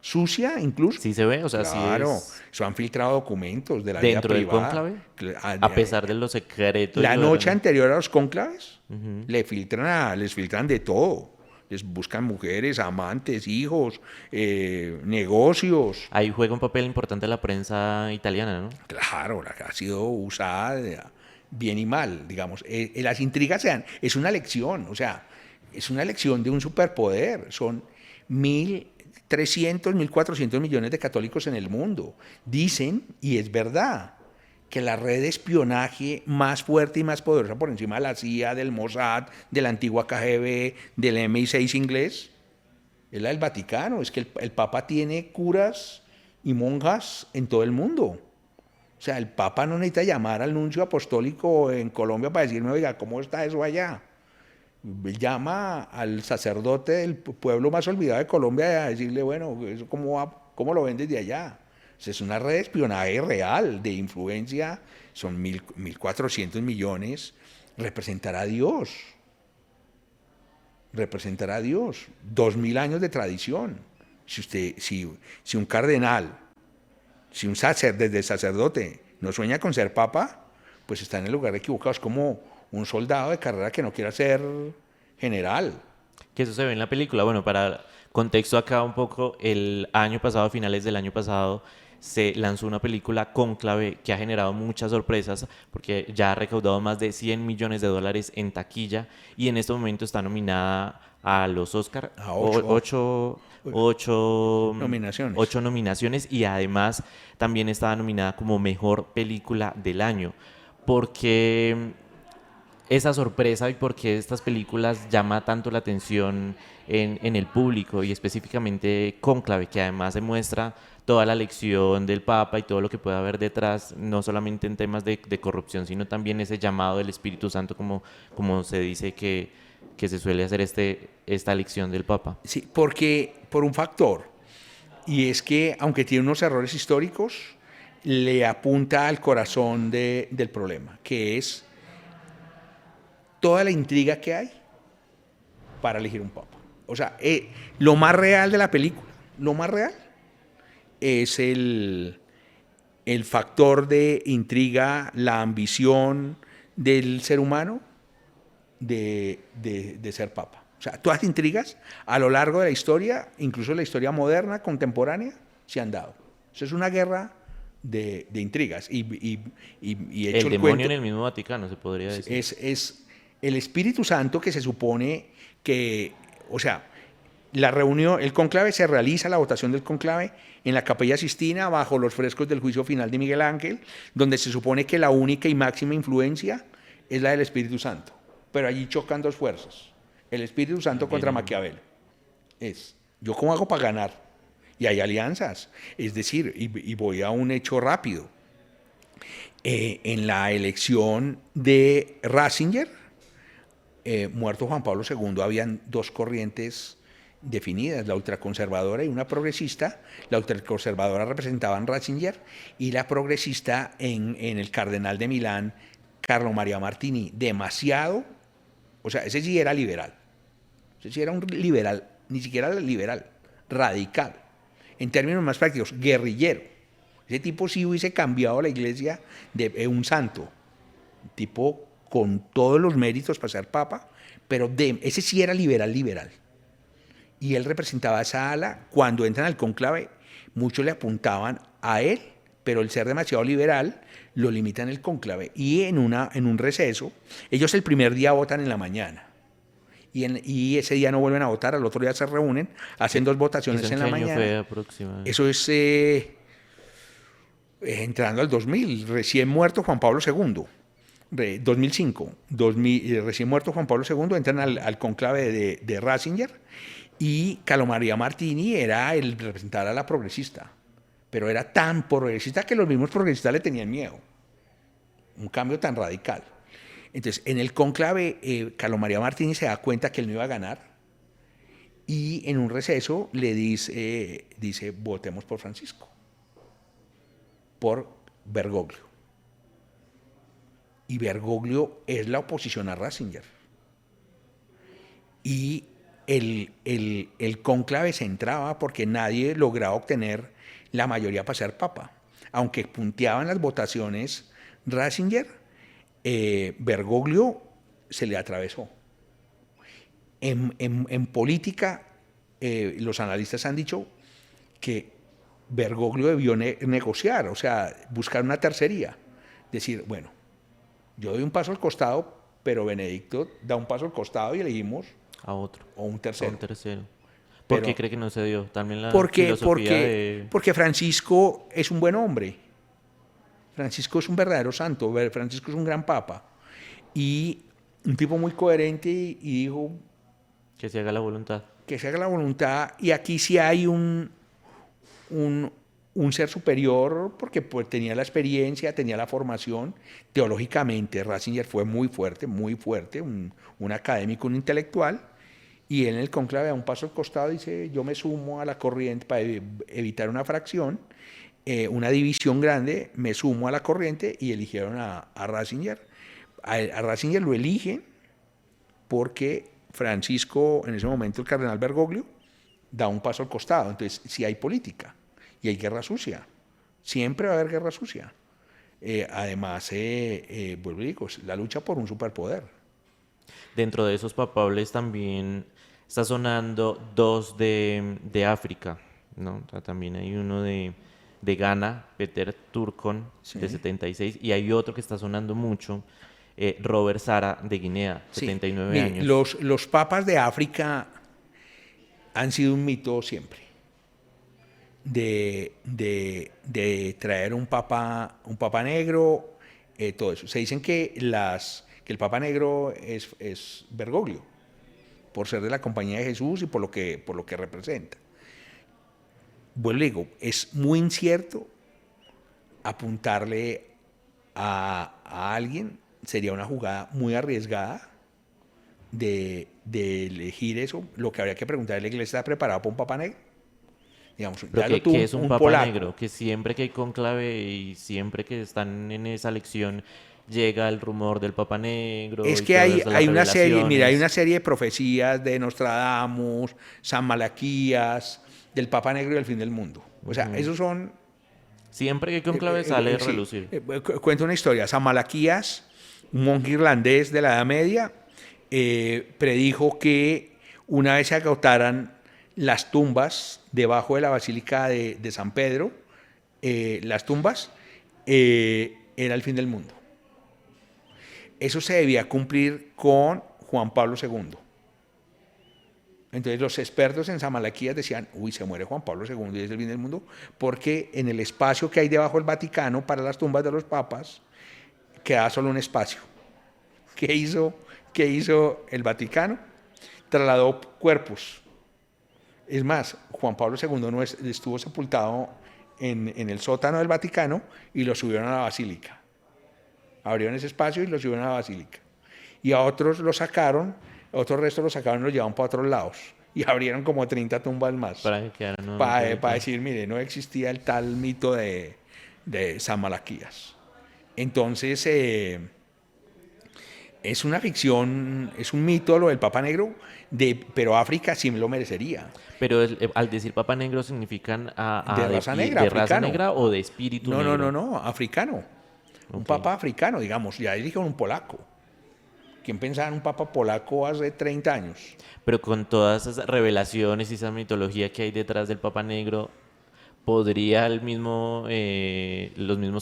sucia incluso. Sí se ve, o sea, Claro, sí es eso han filtrado documentos de la dentro vida del privada. cónclave, a pesar de los secretos. La y lo de noche anterior a los cónclaves, les filtran de todo. Les buscan mujeres, amantes, hijos, negocios. Ahí juega un papel importante la prensa italiana, ¿no? Claro, ha sido usada bien y mal, digamos. Las intrigas es una lección, o sea, es una lección de un superpoder. Son 1.300, 1.400 millones de católicos en el mundo. Dicen, y es verdad, que la red de espionaje más fuerte y más poderosa por encima de la CIA, del Mossad, de la antigua KGB, del MI6 inglés, es la del Vaticano. Es que el Papa tiene curas y monjas en todo el mundo. O sea, el Papa no necesita llamar al nuncio apostólico en Colombia para decirme, oiga, ¿cómo está eso allá? Llama al sacerdote del pueblo más olvidado de Colombia a decirle, bueno, ¿eso cómo lo ven desde allá? Es una red de espionaje real, de influencia, son 1.400 millones, representará a Dios, 2.000 años de tradición. Si un cardenal, si un sacerdote no sueña con ser papa, pues está en el lugar equivocado, es como un soldado de carrera que no quiera ser general. Que eso se ve en la película. Bueno, para contexto acá un poco, el año pasado, a finales del año pasado, se lanzó una película Cónclave que ha generado muchas sorpresas porque ya ha recaudado más de 100 millones de dólares en taquilla y en este momento está nominada a los Oscar, A ocho ocho, nominaciones. ocho nominaciones y además también estaba nominada como mejor película del año porque esa sorpresa y por qué estas películas llama tanto la atención en el público y específicamente Cónclave, que además demuestra toda la lección del Papa y todo lo que puede haber detrás, no solamente en temas de corrupción, sino también ese llamado del Espíritu Santo, como se dice que se suele hacer esta lección del Papa. Sí, porque por un factor, y es que aunque tiene unos errores históricos, le apunta al corazón del problema, que es toda la intriga que hay para elegir un papa. O sea, lo más real de la película, lo más real, es el factor de intriga, la ambición del ser humano de ser papa. O sea, todas las intrigas a lo largo de la historia, incluso la historia moderna, contemporánea, se han dado. Eso es una guerra de intrigas. Y hecho El el demonio cuento, en el mismo Vaticano, se podría decir. es el Espíritu Santo que se supone que, o sea, la reunión, el conclave se realiza, la votación del conclave en la Capella Sistina bajo los frescos del juicio final de Miguel Ángel, donde se supone que la única y máxima influencia es la del Espíritu Santo. Pero allí chocan dos fuerzas, el Espíritu Santo contra Maquiavelo. ¿Yo cómo hago para ganar? Y hay alianzas. Es decir, y voy a un hecho rápido. En la elección de Ratzinger, muerto Juan Pablo II, habían dos corrientes definidas, la ultraconservadora y una progresista. La ultraconservadora representaba a Ratzinger y la progresista en el cardenal de Milán, Carlo Maria Martini. Demasiado, o sea, ese sí era liberal. Ese sí era un liberal, ni siquiera liberal, radical. En términos más prácticos, guerrillero. Ese tipo sí hubiese cambiado la iglesia de un santo. Un tipo con todos los méritos para ser papa, pero ese sí era liberal, liberal. Y él representaba esa ala. Cuando entran al conclave, muchos le apuntaban a él, pero el ser demasiado liberal lo limita en el conclave. Y en un receso, ellos el primer día votan en la mañana. Y ese día no vuelven a votar, al otro día se reúnen, hacen dos votaciones ¿Eso en en qué la año mañana. fue aproximadamente? Eso es entrando al 2000, recién muerto Juan Pablo II. 2005, recién muerto Juan Pablo II, entran al conclave de Ratzinger y Carlo Maria Martini era el representar a la progresista, pero era tan progresista que los mismos progresistas le tenían miedo. Un cambio tan radical. Entonces, en el conclave, Carlo Maria Martini se da cuenta que él no iba a ganar y en un receso le dice votemos por Francisco, por Bergoglio. Y Bergoglio es la oposición a Ratzinger. Y el cónclave se entraba porque nadie lograba obtener la mayoría para ser papa. Aunque punteaban las votaciones Ratzinger, Bergoglio se le atravesó. En política, los analistas han dicho que Bergoglio debió negociar, o sea, buscar una tercería. Decir, bueno, yo doy un paso al costado, pero Benedicto da un paso al costado y elegimos A otro. o un A tercero. un tercero. ¿Por Pero, qué cree que no se dio? También la porque, filosofía de... porque Francisco es un buen hombre. Francisco es un verdadero santo. Francisco es un gran papa. Y un tipo muy coherente y dijo Que se haga la voluntad. que se haga la voluntad. Y aquí sí hay un ser superior porque pues, tenía la experiencia, tenía la formación. Teológicamente, Ratzinger fue muy fuerte, un académico, un intelectual. Y él en el conclave da un paso al costado y dice, yo me sumo a la corriente para evitar una fracción, una división grande, me sumo a la corriente y eligieron a Ratzinger. A Ratzinger lo eligen porque Francisco, en ese momento el cardenal Bergoglio, da un paso al costado. Entonces, sí hay política y hay guerra sucia. Siempre va a haber guerra sucia. Además, vuelvo y digo, la lucha por un superpoder. Dentro de esos papables también está sonando dos de África, ¿no? O sea, también hay uno de Ghana, Peter Turcon, de Sí. 76, y hay otro que está sonando mucho, Robert Sara, de Guinea, Sí. 79 Mire, años. los papas de África han sido un mito siempre. De traer un papa negro, todo eso. Se dicen que, que el papa negro es Bergoglio, por ser de la Compañía de Jesús y por lo que representa. Bueno, le digo, es muy incierto apuntarle a alguien, sería una jugada muy arriesgada de elegir eso. Lo que habría que preguntar es: ¿la iglesia está preparada para un papa negro? Digamos, Pero ya lo tuvo que es un un papa polaco. negro, que siempre que hay cónclave y siempre que están en esa elección llega el rumor del papa negro Es y que todas esas las hay una serie, mira, hay revelaciones. una serie de profecías de Nostradamus, San Malaquías, del Papa Negro y del fin del mundo. O sea, Ujú. esos son, Siempre que hay cónclave sale a sí, relucir. cuento una historia. San Malaquías, un monje irlandés de la Edad Media, predijo que una vez se agotaran las tumbas debajo de la Basílica de San Pedro, las tumbas, era el fin del mundo. Eso se debía cumplir con Juan Pablo II. Entonces los expertos en San Malaquías decían: uy, se muere Juan Pablo II y es el fin del mundo, porque en el espacio que hay debajo del Vaticano para las tumbas de los papas queda solo un espacio. ¿Qué hizo, qué hizo el Vaticano? Trasladó cuerpos. Es más, Juan Pablo II no estuvo sepultado en el sótano del Vaticano y lo subieron a la basílica. Abrieron ese espacio y lo subieron a la basílica. Y a otros lo sacaron, otros restos los sacaron y los llevaron para otros lados. Y abrieron como 30 tumbas más. Para que quedaran nuevamente Para ubicados. decir: mire, no existía el tal mito de San Malaquías. Entonces, es una ficción, es un mito lo del Papa Negro, pero África sí me lo merecería. Pero al decir papa negro significan De raza negra, de raza africano. negra o de espíritu No, no, no, negro. no, africano. Un Ok. papa africano, digamos, ya dijeron un polaco. ¿Quién pensaba en un papa polaco hace 30 años? Pero con todas esas revelaciones y esa mitología que hay detrás del papa negro, ¿podría los mismos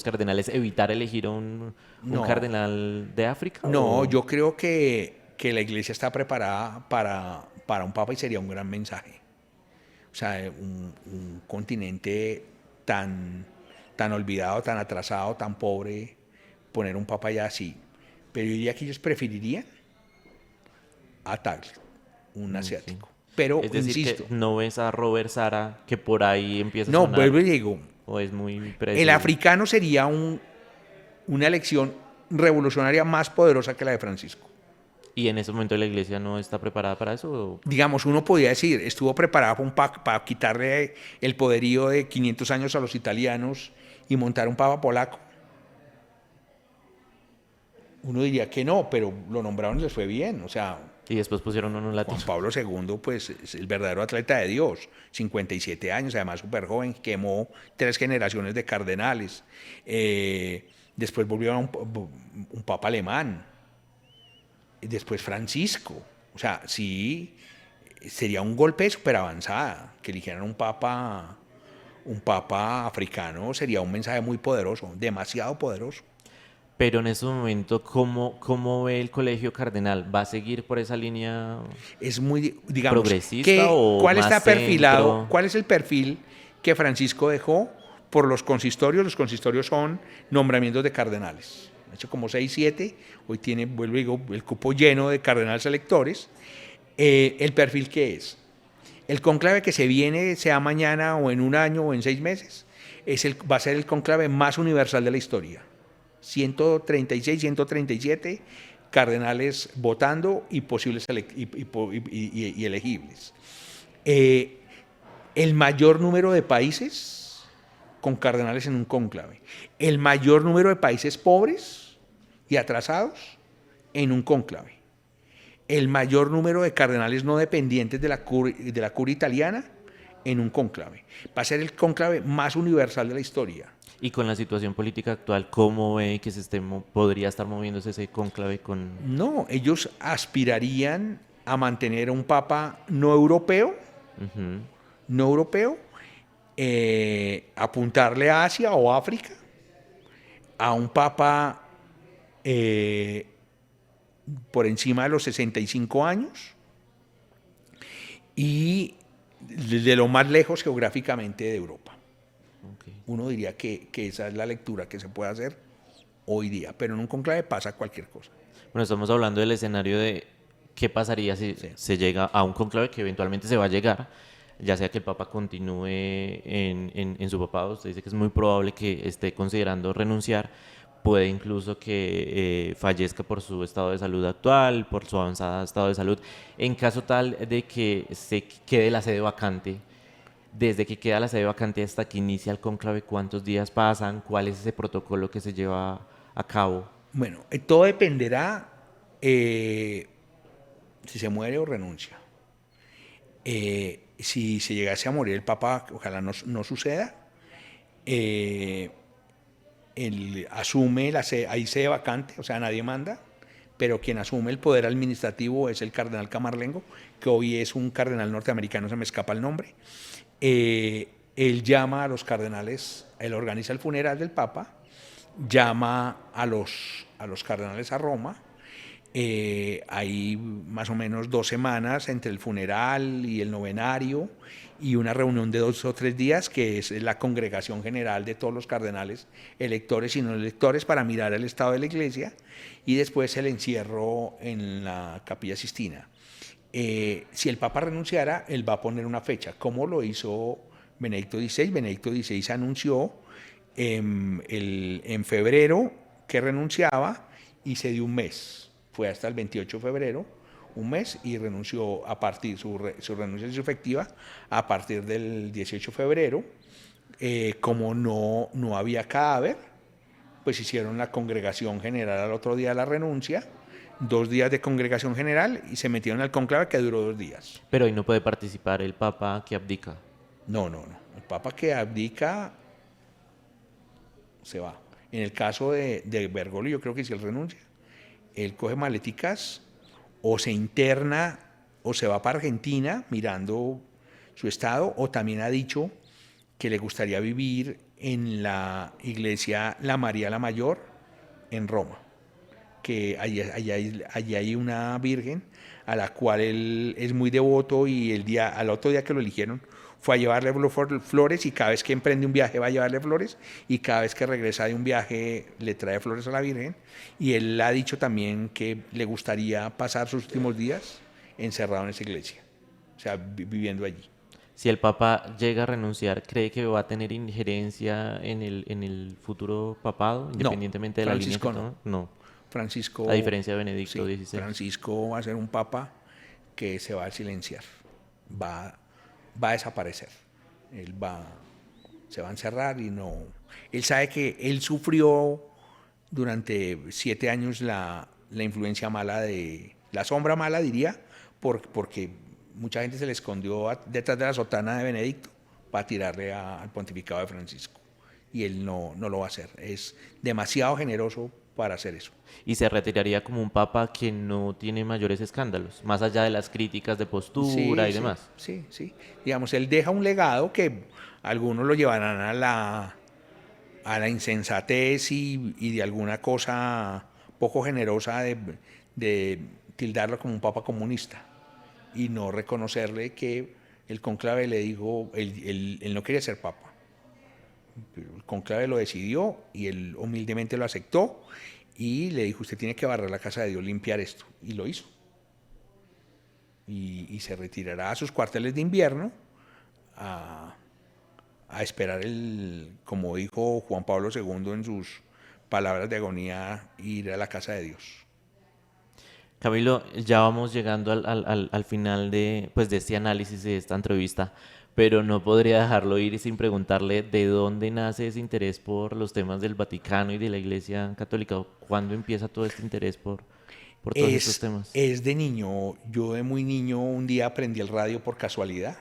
cardenales evitar elegir un No, cardenal de África? no, yo creo que la iglesia está preparada para un papa y sería un gran mensaje. O sea, un continente tan olvidado, tan atrasado, tan pobre, poner un papa ya así. Pero yo diría que ellos preferirían a Tagle, un Ok. asiático. Pero, Es decir, que insisto, no ves a Robert Sara que por ahí empieza a no, sonar vuelvo y digo, o es muy el predecible. africano sería una elección revolucionaria más poderosa que la de Francisco. ¿Y en ese momento la iglesia no está preparada para eso? Digamos, uno podría decir, estuvo preparada para quitarle el poderío de 500 años a los italianos y montar un papa polaco. Uno diría que no, pero lo nombraron y les fue bien. O sea, Y después pusieron uno latino. Juan Pablo II, pues, es el verdadero atleta de Dios. 57 años, además súper joven, quemó 3 generaciones de cardenales. Después volvió a un papa alemán. Y después Francisco. O sea, sí, sería un golpe de super avanzada que eligieran un papa africano. Sería un mensaje muy poderoso, demasiado poderoso. Pero en ese momento, ¿cómo ve el colegio cardenal? ¿Va a seguir por esa línea Es muy, digamos, progresista o ¿cuál más está perfilado? centro? ¿Cuál es el perfil que Francisco dejó por los consistorios? Los consistorios son nombramientos de cardenales. Ha hecho como 6, 7. Hoy tiene, vuelvo y digo, el cupo lleno de cardenales electores. ¿El perfil qué es? El conclave que se viene, sea mañana o en un año o en 6 meses, va a ser el conclave más universal de la historia. 136, 137 cardenales votando y posibles y elegibles. El mayor número de países con cardenales en un cónclave. El mayor número de países pobres y atrasados en un cónclave. El mayor número de cardenales no dependientes de la curia italiana en un cónclave. Va a ser el cónclave más universal de la historia. Y con la situación política actual, ¿cómo ve que podría estar moviéndose ese cónclave con... No, ellos aspirarían a mantener un papa no europeo, Ujú. no europeo, apuntarle a Asia o África, a un papa eh, por encima de los 65 años y de lo más lejos geográficamente de Europa. Ok. Uno diría que esa es la lectura que se puede hacer hoy día, pero en un conclave pasa cualquier cosa. Bueno, estamos hablando del escenario de qué pasaría si Sí. se llega a un conclave que eventualmente se va a llegar, ya sea que el Papa continúe en su papado. Usted dice que es muy probable que esté considerando renunciar, puede incluso que fallezca por su estado de salud actual, por su avanzado estado de salud. En caso tal de que se quede la sede vacante, desde que queda la sede vacante hasta que inicia el cónclave, ¿cuántos días pasan? ¿Cuál es ese protocolo que se lleva a cabo? Bueno, todo dependerá si se muere o renuncia. Si se llegase a morir el Papa, ojalá no suceda, él asume hay sede vacante, o sea, nadie manda, pero quien asume el poder administrativo es el cardenal Camarlengo, que hoy es un cardenal norteamericano, se me escapa el nombre. Él llama a los cardenales, él organiza el funeral del Papa, llama a los cardenales a Roma. Hay más o menos 2 semanas entre el funeral y el novenario y una reunión de 2 o 3 días que es la congregación general de todos los cardenales electores y no electores para mirar el estado de la iglesia y después el encierro en la Capilla Sistina. Si el Papa renunciara, él va a poner una fecha, como lo hizo Benedicto XVI. Benedicto XVI anunció en febrero que renunciaba y se dio un mes. Fue hasta el 28 de febrero, un mes, y renunció a partir, su renuncia es efectiva a partir del 18 de febrero. Como no había cadáver, pues hicieron la congregación general al otro día de la renuncia, 2 días de congregación general y se metieron al conclave que duró 2 días. Pero ahí no puede participar el Papa que abdica. No. El Papa que abdica se va. En el caso de Bergoglio, yo creo que si él renuncia, él coge maleticas o se interna o se va para Argentina mirando su estado, o también ha dicho que le gustaría vivir en la iglesia La María la Mayor en Roma, que allí hay una virgen a la cual él es muy devoto y al otro día que lo eligieron fue a llevarle flores y cada vez que emprende un viaje va a llevarle flores y cada vez que regresa de un viaje le trae flores a la Virgen y él ha dicho también que le gustaría pasar sus últimos días encerrado en esa iglesia, o sea, viviendo allí. Si el Papa llega a renunciar, ¿cree que va a tener injerencia en el futuro papado, No, independientemente de la línea que Francisco no. tome? No, Francisco, a diferencia de Benedicto sí, XVI. Francisco va a ser un papa que se va a silenciar, va a desaparecer, se va a encerrar y no. Él sabe que él sufrió durante 7 años la influencia mala la sombra mala diría, porque mucha gente se le escondió detrás de la sotana de Benedicto para tirarle al pontificado de Francisco. Y él no lo va a hacer, es demasiado generoso para hacer eso. Y se retiraría como un papa que no tiene mayores escándalos, más allá de las críticas de postura Sí, y demás. sí. Digamos, él deja un legado que algunos lo llevarán a la insensatez y de alguna cosa poco generosa de tildarlo como un papa comunista y no reconocerle que el conclave le dijo, él no quería ser papa. El conclave lo decidió y él humildemente lo aceptó y le dijo, usted tiene que barrer la casa de Dios, limpiar esto. Y lo hizo. Y se retirará a sus cuarteles de invierno a, a esperar como dijo Juan Pablo II en sus palabras de agonía, ir a la casa de Dios. Camilo, ya vamos llegando al final pues, de este análisis, de esta entrevista, pero no podría dejarlo ir sin preguntarle de dónde nace ese interés por los temas del Vaticano y de la Iglesia Católica. ¿Cuándo empieza todo este interés por todos estos temas? Es de niño, yo de muy niño un día aprendí el radio por casualidad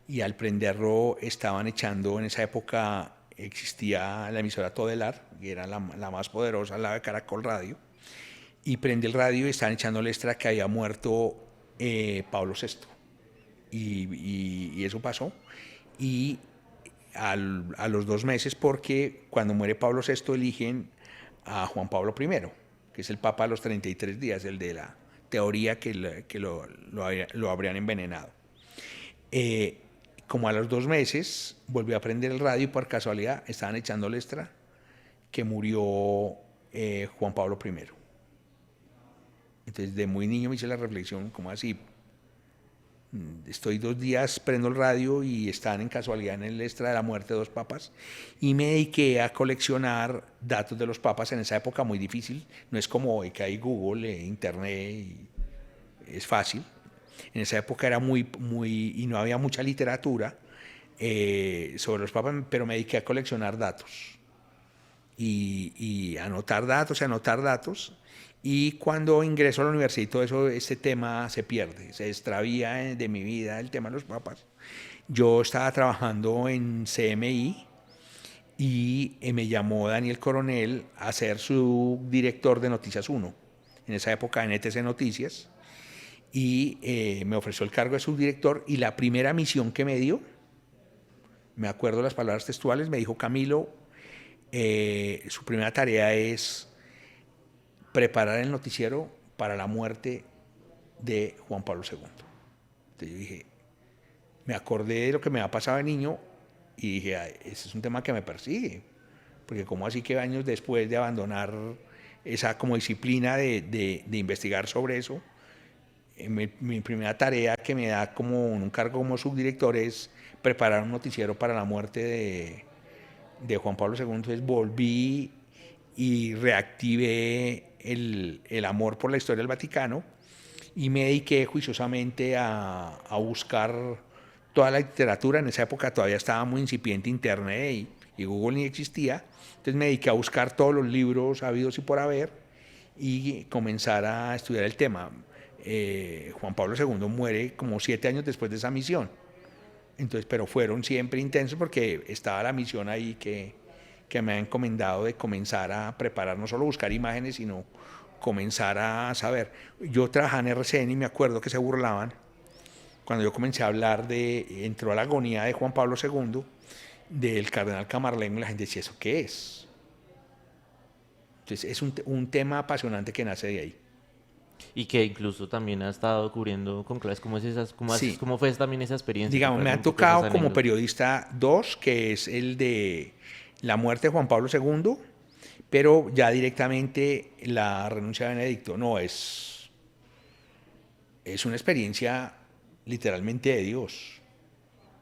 y al prenderlo estaban echando, en esa época existía la emisora Todelar, que era la más poderosa al lado de Caracol Radio, y prendí el radio y estaban echando el extra que había muerto Pablo VI. Y eso pasó. Y a los 2 meses, porque cuando muere Pablo VI eligen a Juan Pablo I, que es el Papa a los 33 días, el de la teoría que lo habrían envenenado. Como a los 2 meses volvió a prender el radio y por casualidad estaban echando Lestra que murió Juan Pablo I. Entonces de muy niño me hice la reflexión, ¿cómo así? Estoy 2 días, prendo el radio y están en casualidad en el extra de la muerte de 2 papas, y me dediqué a coleccionar datos de los papas en esa época muy difícil. No es como hoy que hay Google, Internet, y es fácil. En esa época era y no había mucha literatura sobre los papas, pero me dediqué a coleccionar datos y anotar datos. Y cuando ingreso a la universidad y todo eso, este tema se pierde, se extravía de mi vida el tema de los papas. Yo estaba trabajando en CMI y me llamó Daniel Coronel a ser su director de Noticias 1, en esa época en ETC Noticias, y me ofreció el cargo de subdirector, y la primera misión que me dio, me acuerdo las palabras textuales, me dijo: Camilo, su primera tarea es preparar el noticiero para la muerte de Juan Pablo II. Entonces yo dije, me acordé de lo que me había pasado de niño y dije, ese es un tema que me persigue, porque como así que años después de abandonar esa como disciplina de investigar sobre eso, mi primera tarea que me da como un cargo como subdirector es preparar un noticiero para la muerte de Juan Pablo II. Entonces volví y reactivé el amor por la historia del Vaticano y me dediqué juiciosamente a buscar toda la literatura. En esa época todavía estaba muy incipiente Internet y Google ni existía. Entonces me dediqué a buscar todos los libros habidos y por haber y comenzar a estudiar el tema. Juan Pablo II muere como 7 años después de esa misión. Entonces, pero fueron siempre intensos porque estaba la misión ahí que me ha encomendado de comenzar a preparar, no solo buscar imágenes, sino comenzar a saber. Yo trabajaba en RCN y me acuerdo que se burlaban cuando yo comencé a hablar entró a la agonía de Juan Pablo II, del cardenal Camarlengo, y la gente decía, ¿eso qué es? Entonces es un tema apasionante que nace de ahí. Y que incluso también ha estado cubriendo con claves. Sí. ¿Cómo fue también esa experiencia? Digamos, me ha tocado como periodista 2, que es el de la muerte de Juan Pablo II, pero ya directamente la renuncia de Benedicto. No, es una experiencia literalmente de Dios,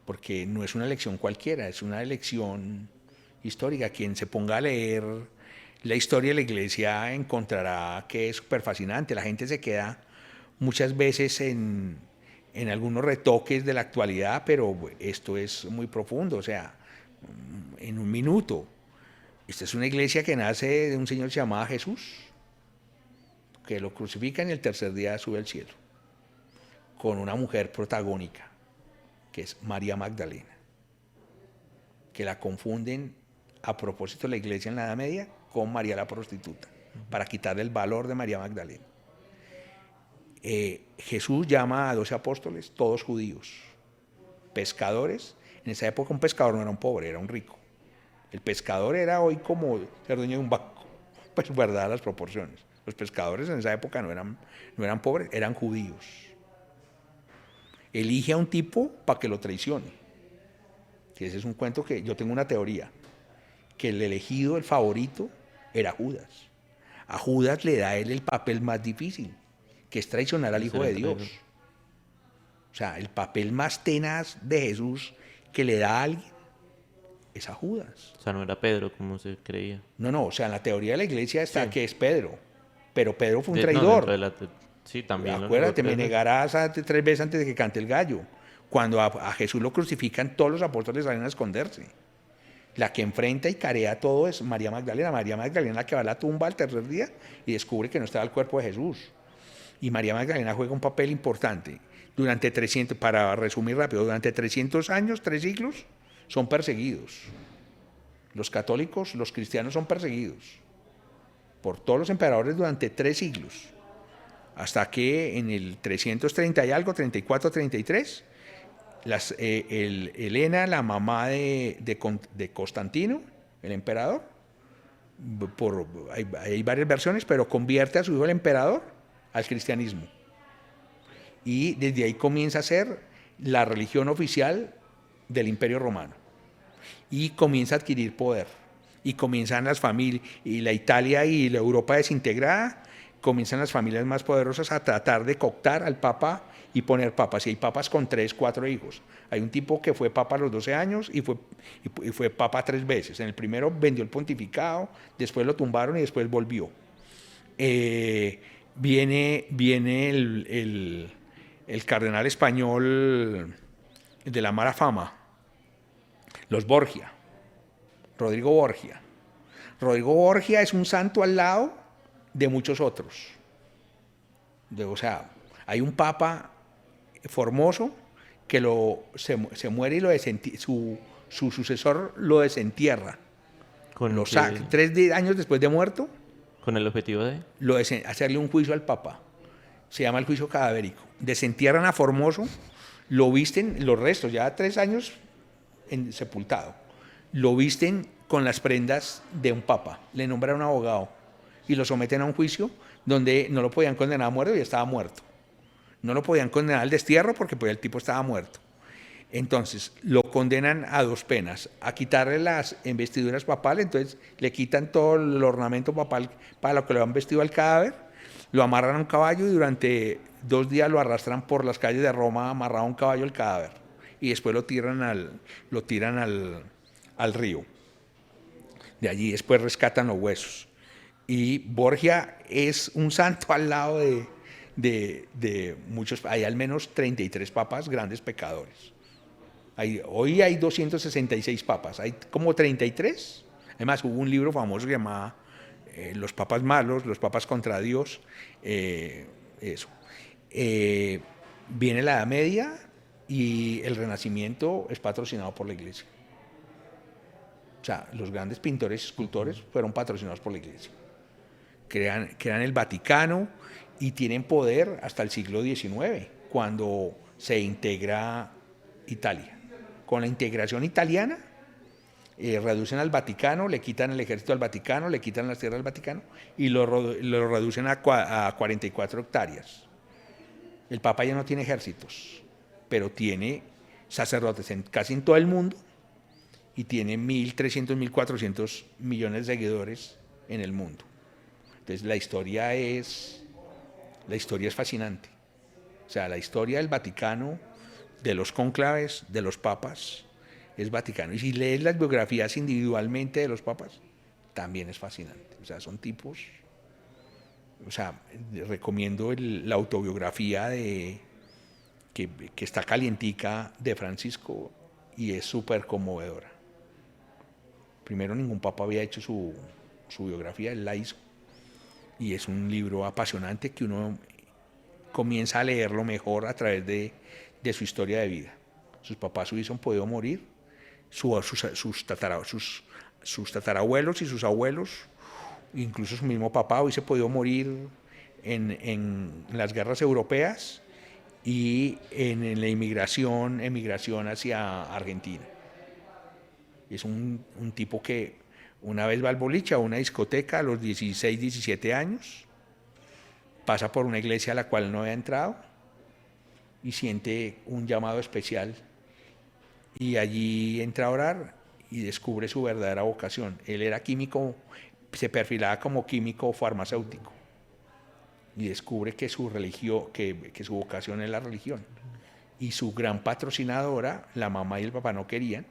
porque no es una elección cualquiera, es una elección histórica. Quien se ponga a leer la historia de la Iglesia encontrará que es súper fascinante. La gente se queda muchas veces en algunos retoques de la actualidad, pero esto es muy profundo. O sea, en un minuto, esta es una iglesia que nace de un señor que se llamaba Jesús, que lo crucifican y el tercer día sube al cielo, con una mujer protagónica, que es María Magdalena, que la confunden a propósito de la iglesia en la Edad Media con María la prostituta, para quitarle el valor de María Magdalena. Jesús llama a 12 apóstoles, todos judíos, pescadores. En esa época un pescador no era un pobre, era un rico. El pescador era hoy como ser dueño de un banco, pues guardadas las proporciones. Los pescadores en esa época no eran pobres, eran judíos. Elige a un tipo para que lo traicione. Que ese es un cuento que yo tengo una teoría, que el elegido, el favorito, era Judas. A Judas le da él el papel más difícil, que es traicionar al Hijo de Dios. O sea, el papel más tenaz de Jesús que le da a alguien es a Judas. O sea, no era Pedro como se creía. No, o sea, en la teoría de la iglesia está Sí. que es Pedro, pero Pedro fue un No, traidor. sí, también. Acuérdate, me Pedro. negarás 3 veces antes de que cante el gallo. Cuando a Jesús lo crucifican, todos los apóstoles salen a esconderse. La que enfrenta y carea todo es María Magdalena. María Magdalena la que va a la tumba al tercer día y descubre que no estaba el cuerpo de Jesús. Y María Magdalena juega un papel importante. Durante 300, para resumir rápido, durante 300 años, 3 siglos, son perseguidos. Los católicos, los cristianos son perseguidos por todos los emperadores durante 3 siglos. Hasta que en el 330 y algo, 34, 33, Helena, la mamá de Constantino, el emperador, hay varias versiones, pero convierte a su hijo el emperador al cristianismo. Y desde ahí comienza a ser la religión oficial del Imperio Romano. Y comienza a adquirir poder. Y comienzan las familias, y la Italia y la Europa desintegrada, comienzan las familias más poderosas a tratar de cooptar al papa y poner papas. Y hay papas con 3, 4 hijos. Hay un tipo que fue papa a los 12 años y fue papa 3 veces. En el primero vendió el pontificado, después lo tumbaron y después volvió. Viene el cardenal español de la mala fama, los Borgia, Rodrigo Borgia. Rodrigo Borgia es un santo al lado de muchos otros. O sea, hay un papa Formoso que se muere y su sucesor lo desentierra. Con, 3 años después de muerto, con el objetivo de... hacerle un juicio al papa. Se llama el juicio cadavérico. Desentierran a Formoso, lo visten, los restos, ya 3 años sepultado. Lo visten con las prendas de un papa, le nombran un abogado y lo someten a un juicio donde no lo podían condenar a muerte y estaba muerto. No lo podían condenar al destierro porque pues, el tipo estaba muerto. Entonces lo condenan a 2 penas, a quitarle las investiduras papales, entonces le quitan todo el ornamento papal para lo que le han vestido al cadáver, lo amarran a un caballo y durante 2 días lo arrastran por las calles de Roma amarrado a un caballo el cadáver y después lo tiran al río. De allí después rescatan los huesos. Y Borgia es un santo al lado de muchos, hay al menos 33 papas grandes pecadores. Hoy hay 266 papas, hay como 33. Además hubo un libro famoso que llamaba Los papas malos, los papas contra Dios. Eso. Viene la Edad Media y el Renacimiento es patrocinado por la Iglesia. O sea, los grandes pintores y escultores fueron patrocinados por la Iglesia. Crean el Vaticano y tienen poder hasta el siglo XIX, cuando se integra Italia. Con la integración italiana, reducen al Vaticano, le quitan el ejército al Vaticano, le quitan las tierras al Vaticano y lo reducen a 44 hectáreas. El Papa ya no tiene ejércitos, pero tiene sacerdotes casi en todo el mundo y tiene 1.300, 1.400 millones de seguidores en el mundo. Entonces la historia es fascinante. O sea, la historia del Vaticano, de los cónclaves, de los papas, es Vaticano. Y si lees las biografías individualmente de los papas, también es fascinante. O sea, son tipos... O sea, recomiendo la autobiografía que está calientica de Francisco y es súper conmovedora. Primero, ningún papa había hecho su biografía, él la hizo. Y es un libro apasionante que uno comienza a leerlo mejor a través de su historia de vida. Sus papás hubiesen podido morir, sus tatarabuelos y sus abuelos, incluso su mismo papá hubiese podido morir en las guerras europeas y en la emigración hacia Argentina. Es un tipo que una vez va al boliche, a una discoteca a los 16, 17 años, pasa por una iglesia a la cual no había entrado y siente un llamado especial y allí entra a orar y descubre su verdadera vocación. Él era químico, se perfilaba como químico farmacéutico y descubre que su religión, que su vocación es la religión. Y su gran patrocinadora, la mamá y el papá no querían,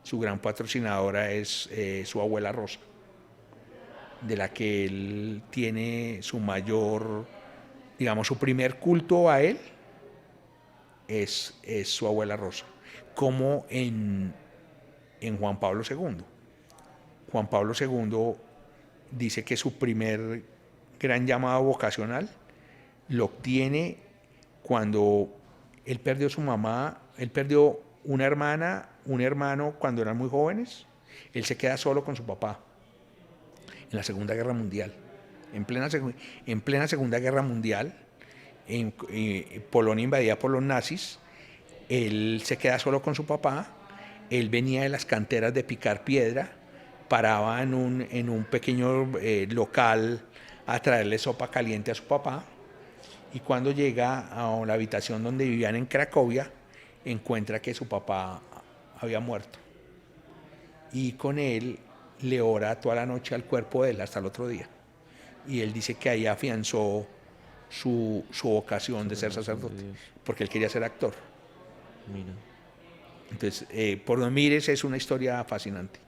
su gran patrocinadora es su abuela Rosa, de la que él tiene su mayor, digamos, su primer culto a él es su abuela Rosa, como en Juan Pablo II. Juan Pablo II dice que su primer gran llamado vocacional lo obtiene cuando él perdió su mamá, él perdió una hermana, un hermano cuando eran muy jóvenes, él se queda solo con su papá en la Segunda Guerra Mundial. En plena Segunda Guerra Mundial, Polonia invadida por los nazis, Él se queda solo con su papá. Él venía de las canteras de picar piedra, paraba en un pequeño local a traerle sopa caliente a su papá. Y cuando llega a la habitación donde vivían en Cracovia, encuentra que su papá había muerto. Y con él le ora toda la noche al cuerpo de él hasta el otro día. Y él dice que ahí afianzó su vocación de ser sacerdote, porque él quería ser actor. Mira. Entonces, por donde mires, es una historia fascinante.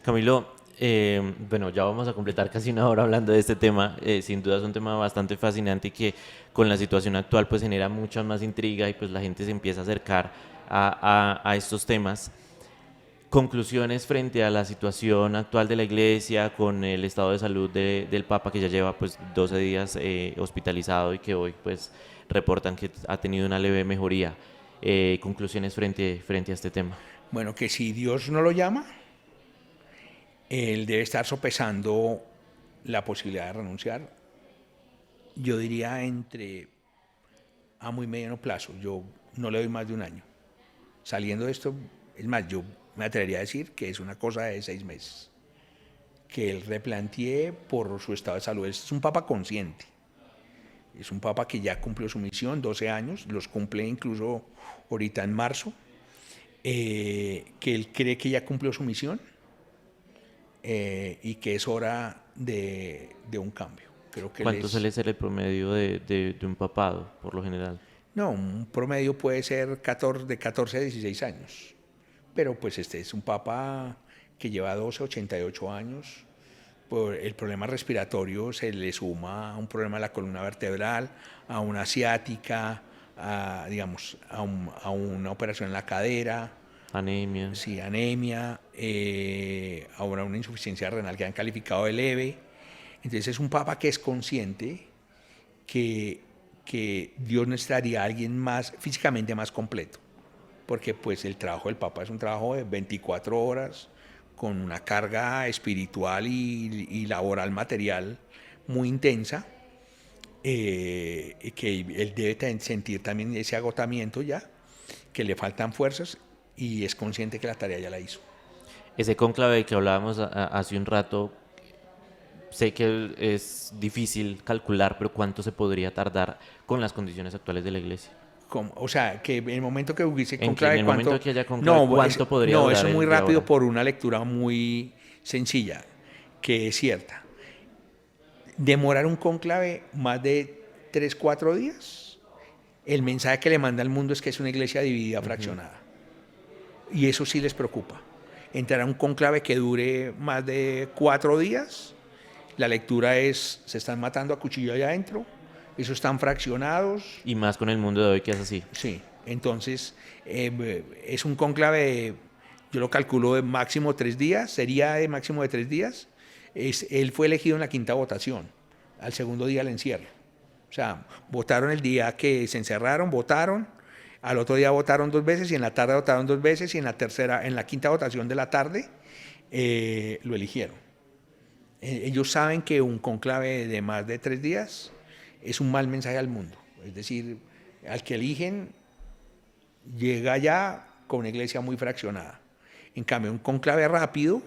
Camilo, bueno, ya vamos a completar casi una hora hablando de este tema. Sin duda es un tema bastante fascinante y que con la situación actual pues genera mucha más intriga y pues la gente se empieza a acercar a estos temas. Conclusiones frente a la situación actual de la iglesia con el estado de salud del Papa, que ya lleva pues 12 días hospitalizado y que hoy pues reportan que ha tenido una leve mejoría. Conclusiones frente a este tema. Bueno, que si Dios no lo llama, él debe estar sopesando la posibilidad de renunciar. Yo diría entre a muy mediano plazo. Yo no le doy más de un año. Saliendo de esto, es más, yo me atrevería a decir que es una cosa de 6 meses. Que él replantee por su estado de salud. Es un papa consciente. Es un papa que ya cumplió su misión, 12 años, los cumple incluso ahorita en marzo. Que él cree que ya cumplió su misión y que es hora de un cambio. Creo que ¿Cuánto suele ser el promedio de un papado, por lo general? No, un promedio puede ser de 14 a 16 años. Pero pues este es un papa que lleva 12, 88 años. Por el problema respiratorio se le suma a un problema de la columna vertebral, a una ciática, digamos, a una operación en la cadera. Anemia. Sí, anemia, ahora una insuficiencia renal que han calificado de leve. Entonces es un papa que es consciente que Dios necesitaría a alguien más, físicamente más completo, porque pues el trabajo del papa es un trabajo de 24 horas, con una carga espiritual y laboral material muy intensa, que él debe sentir también ese agotamiento ya, que le faltan fuerzas y es consciente que la tarea ya la hizo. Ese cónclave que hablábamos hace un rato, sé que es difícil calcular, pero ¿cuánto se podría tardar con las condiciones actuales de la iglesia? O sea, que en el momento que hubiese conclave, ¿cuánto? Que haya conclave, ¿cuánto podría durar? No, eso es muy rápido por una lectura muy sencilla, que es cierta. Demorar un conclave más de 3, 4 días, el mensaje que le manda al mundo es que es una iglesia dividida, fraccionada. Y eso sí les preocupa. Entrar a un conclave que dure más de 4 días, la lectura es, se están matando a cuchillo allá adentro, esos están fraccionados. Y más con el mundo de hoy que es así. Sí, entonces es un cónclave, yo lo calculo de máximo 3 días, sería de máximo de 3 días. Él fue elegido en la quinta votación, al segundo día el encierro. O sea, votaron el día que se encerraron, votaron, al otro día votaron 2 veces y en la tarde votaron 2 veces y en la quinta votación de la tarde lo eligieron. Ellos saben que un cónclave de más de 3 días es un mal mensaje al mundo. Es decir, al que eligen llega ya con una iglesia muy fraccionada. En cambio, un cónclave rápido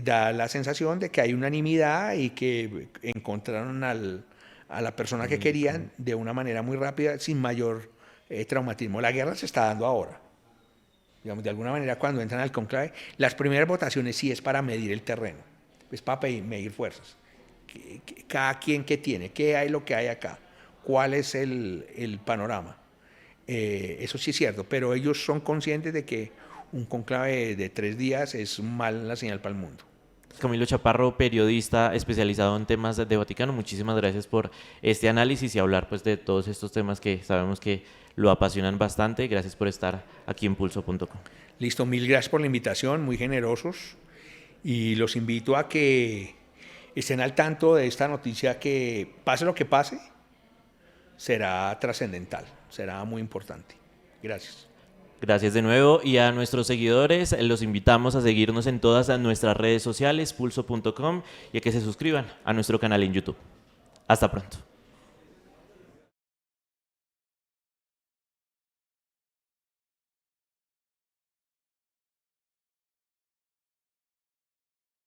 da la sensación de que hay unanimidad y que encontraron a la persona que querían de una manera muy rápida, sin mayor traumatismo. La guerra se está dando ahora. Digamos, de alguna manera, cuando entran al cónclave, las primeras votaciones sí es para medir el terreno, es para medir fuerzas. Cada quien qué tiene, qué hay lo que hay acá, cuál es el panorama. Eso sí es cierto, pero ellos son conscientes de que un conclave de 3 días es mala señal para el mundo. Camilo Chaparro, periodista especializado en temas de Vaticano, muchísimas gracias por este análisis y hablar pues de todos estos temas que sabemos que lo apasionan bastante. Gracias por estar aquí en Pulso.com. Listo, mil gracias por la invitación, muy generosos, y los invito a que estén al tanto de esta noticia que, pase lo que pase, será trascendental, será muy importante. Gracias. Gracias de nuevo y a nuestros seguidores los invitamos a seguirnos en todas nuestras redes sociales, pulso.com, y a que se suscriban a nuestro canal en YouTube. Hasta pronto.